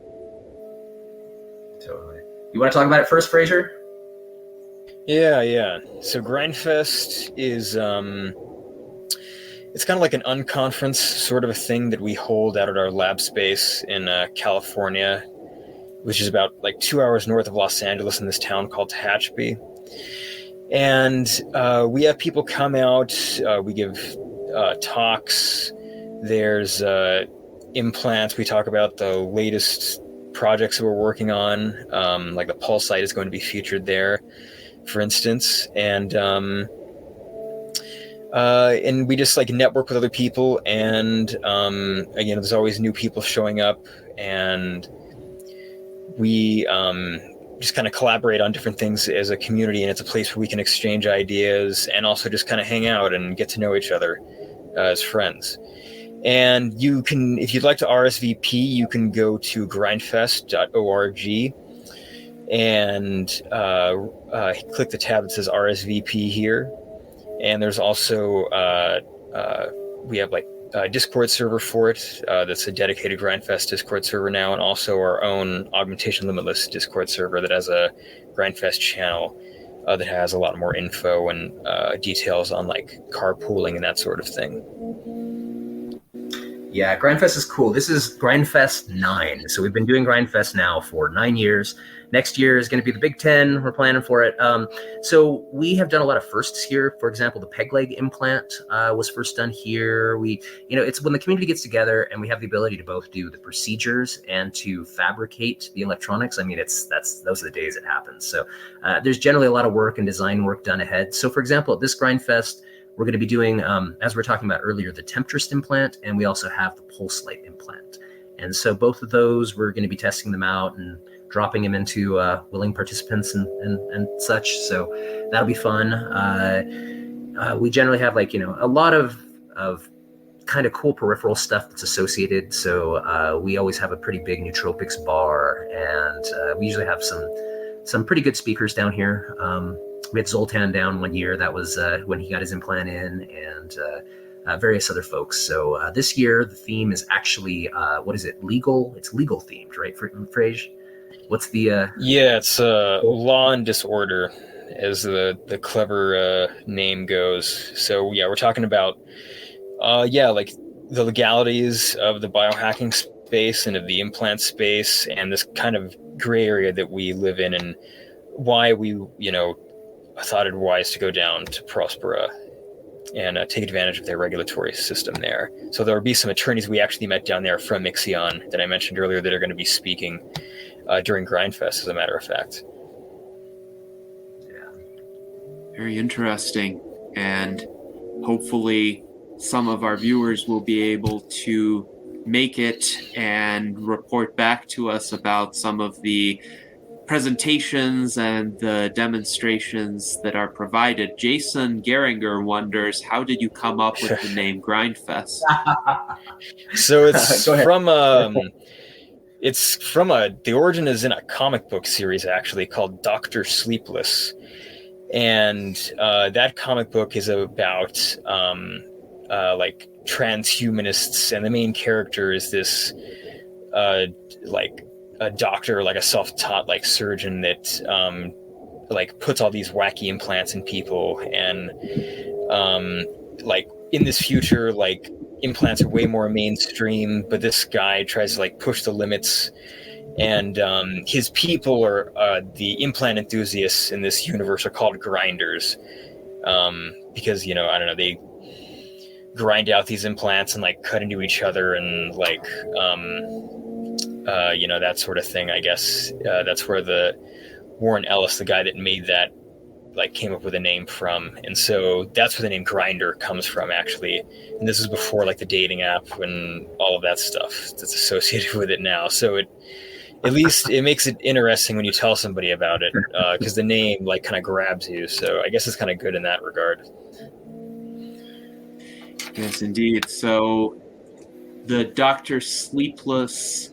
Totally. You want to talk about it first, Frazier? Yeah. So Grindfest is it's kind of like an unconference sort of a thing that we hold out at our lab space in California, which is about like 2 hours north of Los Angeles in this town called Tehachapi. And we have people come out, we give talks, there's implants, we talk about the latest projects that we're working on, like the Pulse site is going to be featured there, for instance, and we just like network with other people, and again, there's always new people showing up, and we just kind of collaborate on different things as a community, and it's a place where we can exchange ideas and also just kind of hang out and get to know each other as friends. And you can, if you'd like to RSVP, you can go to grindfest.org and click the tab that says RSVP here. And there's also, we have like a Discord server for it. That's a dedicated Grindfest Discord server now, and also our own Augmentation Limitless Discord server that has a Grindfest channel that has a lot more info and details on like carpooling and that sort of thing. Yeah, Grindfest is cool. This is Grindfest 9. So we've been doing Grindfest now for 9 years. Next year is going to be the Big 10. We're planning for it. So we have done a lot of firsts here. For example, the peg leg implant was first done here. It's when the community gets together and we have the ability to both do the procedures and to fabricate the electronics. I mean, those are the days it happens. So there's generally a lot of work and design work done ahead. So for example, at this Grindfest, we're going to be doing, as we were talking about earlier, the temptress implant, and we also have the pulse light implant. And so both of those, we're going to be testing them out and dropping them into willing participants and such. So that'll be fun. We generally have a lot of kind of cool peripheral stuff that's associated. So we always have a pretty big nootropics bar, and we usually have some pretty good speakers down here. We had Zoltan down one year. That was when he got his implant in, and various other folks. So this year, the theme is actually, what is it? Legal. It's legal themed, right, Frazier? What's the... Yeah, it's law and disorder, as the clever name goes. So yeah, we're talking about, like the legalities of the biohacking space and of the implant space, and this kind of gray area that we live in, and why we, thought it wise to go down to Prospera and take advantage of their regulatory system there. So there will be some attorneys we actually met down there from Ixion that I mentioned earlier that are going to be speaking during Grindfest, as a matter of fact. Yeah. Very interesting. And hopefully some of our viewers will be able to make it and report back to us about some of the presentations and the demonstrations that are provided. Jason Geringer wonders, how did you come up with the name Grindfest? So it's the origin is in a comic book series actually called Dr. Sleepless. And that comic book is about transhumanists, and the main character is this like a doctor, like a self-taught like surgeon that like puts all these wacky implants in people, and like in this future, like implants are way more mainstream, but this guy tries to like push the limits, and his people are the implant enthusiasts in this universe are called grinders, because I don't know, they grind out these implants and like cut into each other and like that sort of thing. I guess that's where the Warren Ellis, the guy that made that, like came up with a name from, and so that's where the name Grinder comes from, actually. And this is before like the dating app and all of that stuff that's associated with it now. So at least it makes it interesting when you tell somebody about it, because the name like kind of grabs you. So I guess it's kind of good in that regard. Yes, indeed. So the Dr. Sleepless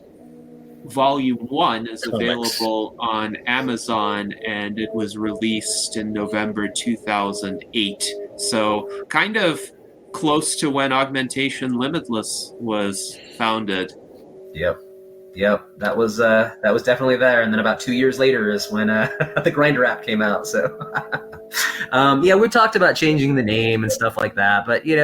Volume 1 is available on Amazon, and it was released in November 2008. So kind of close to when Augmentation Limitless was founded. Yep. That was definitely there. And then about 2 years later is when the Grindr app came out. So we talked about changing the name and stuff like that, but it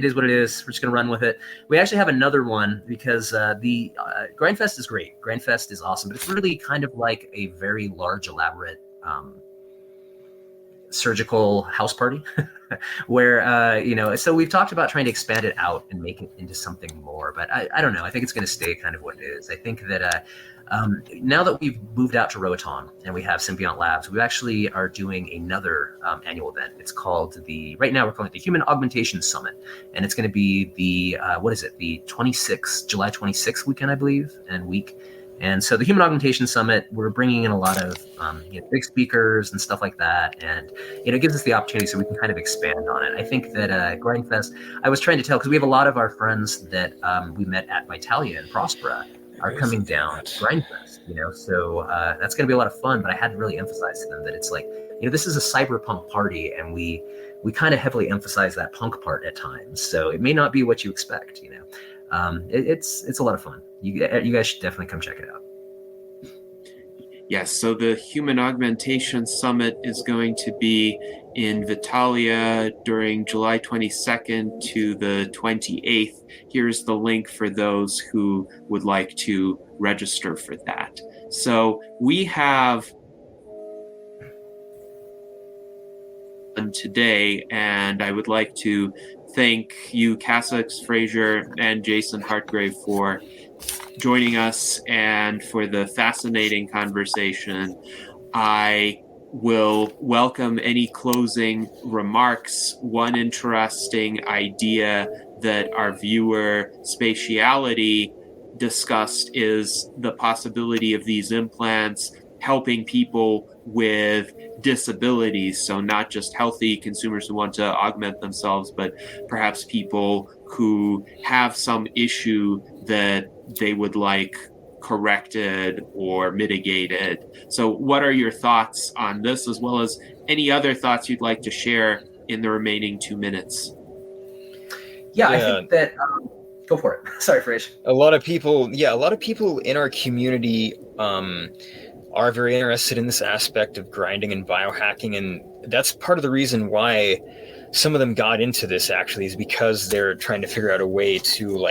is what it is. We're just gonna run with it. We actually have another one because the Grindfest is great. Grindfest is awesome, but it's really kind of like a very large, elaborate surgical house party where so we've talked about trying to expand it out and make it into something more, but I don't know. I think it's going to stay kind of what it is. I think that now that we've moved out to Roatan and we have Symbiont Labs, we actually are doing another annual event. It's called right now we're calling it the Human Augmentation Summit, and it's going to be the July 26th weekend, I believe, and week. And so the Human Augmentation Summit, we're bringing in a lot of big speakers and stuff like that. And, it gives us the opportunity so we can kind of expand on it. I think that Grindfest, I was trying to tell, because we have a lot of our friends that we met at Vitalia and Prospera are coming down to Grindfest, so that's going to be a lot of fun. But I had to really emphasize to them that it's like, this is a cyberpunk party, and we kind of heavily emphasize that punk part at times. So it may not be what you expect, it's a lot of fun. You guys should definitely come check it out. Yes, so the Human Augmentation Summit is going to be in Vitalia during July 22nd to the 28th. Here's the link for those who would like to register for that. So we have today, and I would like to thank you, Casix, Frazier, and Jason Hartgrave for joining us and for the fascinating conversation. I will welcome any closing remarks. One interesting idea that our viewer Spatiality discussed is the possibility of these implants helping people with disabilities. So not just healthy consumers who want to augment themselves, but perhaps people who have some issue that they would like corrected or mitigated. So what are your thoughts on this, as well as any other thoughts you'd like to share in the remaining 2 minutes? I think that go for it. Sorry, Frazier. A lot of people in our community are very interested in this aspect of grinding and biohacking, and that's part of the reason why some of them got into this, actually, is because they're trying to figure out a way to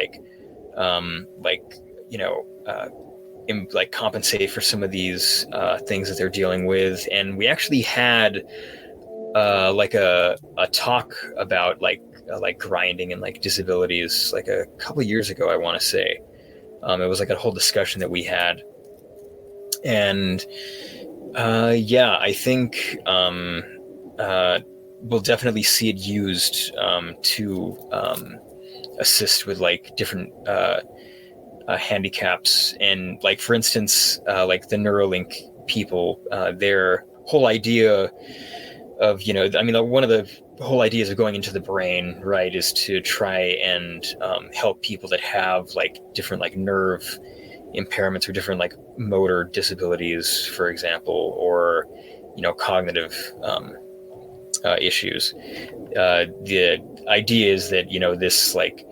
compensate for some of these things that they're dealing with. And we actually had a talk about like grinding and like disabilities like a couple of years ago, I want to say. It was like a whole discussion that we had. And I think we'll definitely see it used to assist with like different handicaps. And like, for instance, like the Neuralink people, their whole idea of, one of the whole ideas of going into the brain, right, is to try and help people that have like different like nerve impairments or different like motor disabilities, for example, or cognitive issues. The idea is that, this like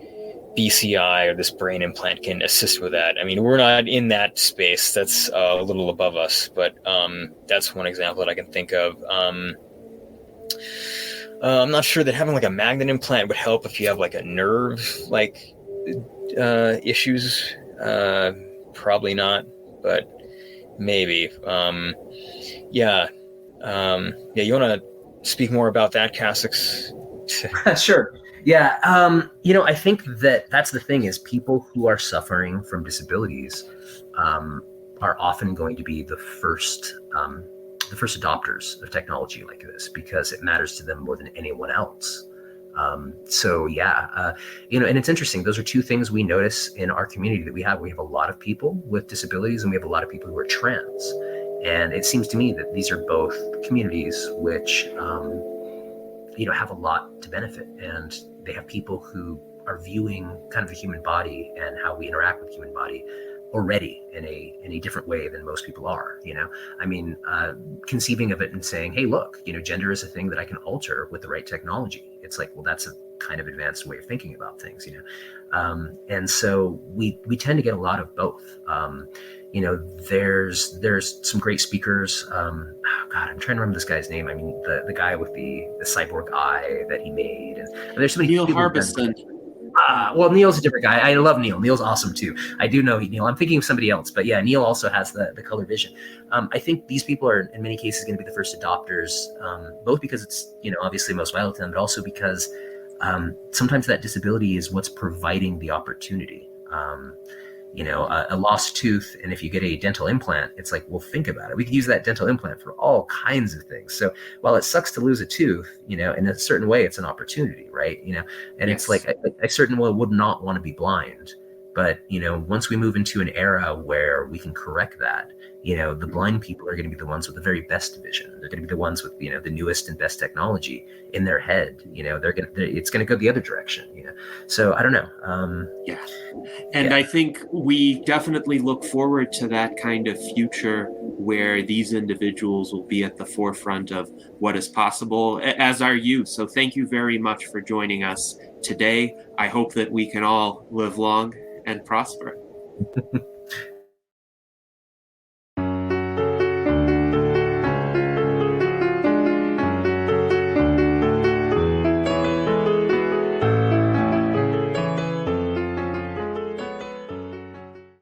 BCI or this brain implant can assist with that. I mean, we're not in that space. That's a little above us, but that's one example that I can think of. I'm not sure that having like a magnet implant would help if you have like a nerve like issues. Probably not, but maybe. Yeah. You want to speak more about that, Cassix? Sure. Yeah. I think that's the thing is people who are suffering from disabilities are often going to be the first adopters of technology like this because it matters to them more than anyone else. And it's interesting. Those are two things we notice in our community that we have. We have a lot of people with disabilities and we have a lot of people who are trans. And it seems to me that these are both communities which, have a lot to benefit. And they have people who are viewing kind of the human body and how we interact with the human body already in a different way than most people are. Conceiving of it and saying, hey, look, gender is a thing that I can alter with the right technology. It's like, well, that's a kind of advanced way of thinking about things, and so we tend to get a lot of both. There's some great speakers. God, I'm trying to remember this guy's name. I mean, the guy with the cyborg eye that he made, and there's so many Neil people Harbison. Well, Neil's a different guy. I love Neil. Neil's awesome too. I do know Neil. I'm thinking of somebody else, but yeah, Neil also has the color vision. I think these people are in many cases going to be the first adopters, both because it's, obviously most vital to them, but also because sometimes that disability is what's providing the opportunity. A lost tooth, and if you get a dental implant, it's like, well, think about it. We could use that dental implant for all kinds of things. So while it sucks to lose a tooth, in a certain way, it's an opportunity, right? And Yes. It's like, I certainly would not want to be blind. But, once we move into an era where we can correct that, the blind people are going to be the ones with the very best vision. They're going to be the ones with, the newest and best technology in their head. It's going to go the other direction, So I don't know. Yeah. And I think we definitely look forward to that kind of future where these individuals will be at the forefront of what is possible, as are you. So thank you very much for joining us today. I hope that we can all live long and prosper.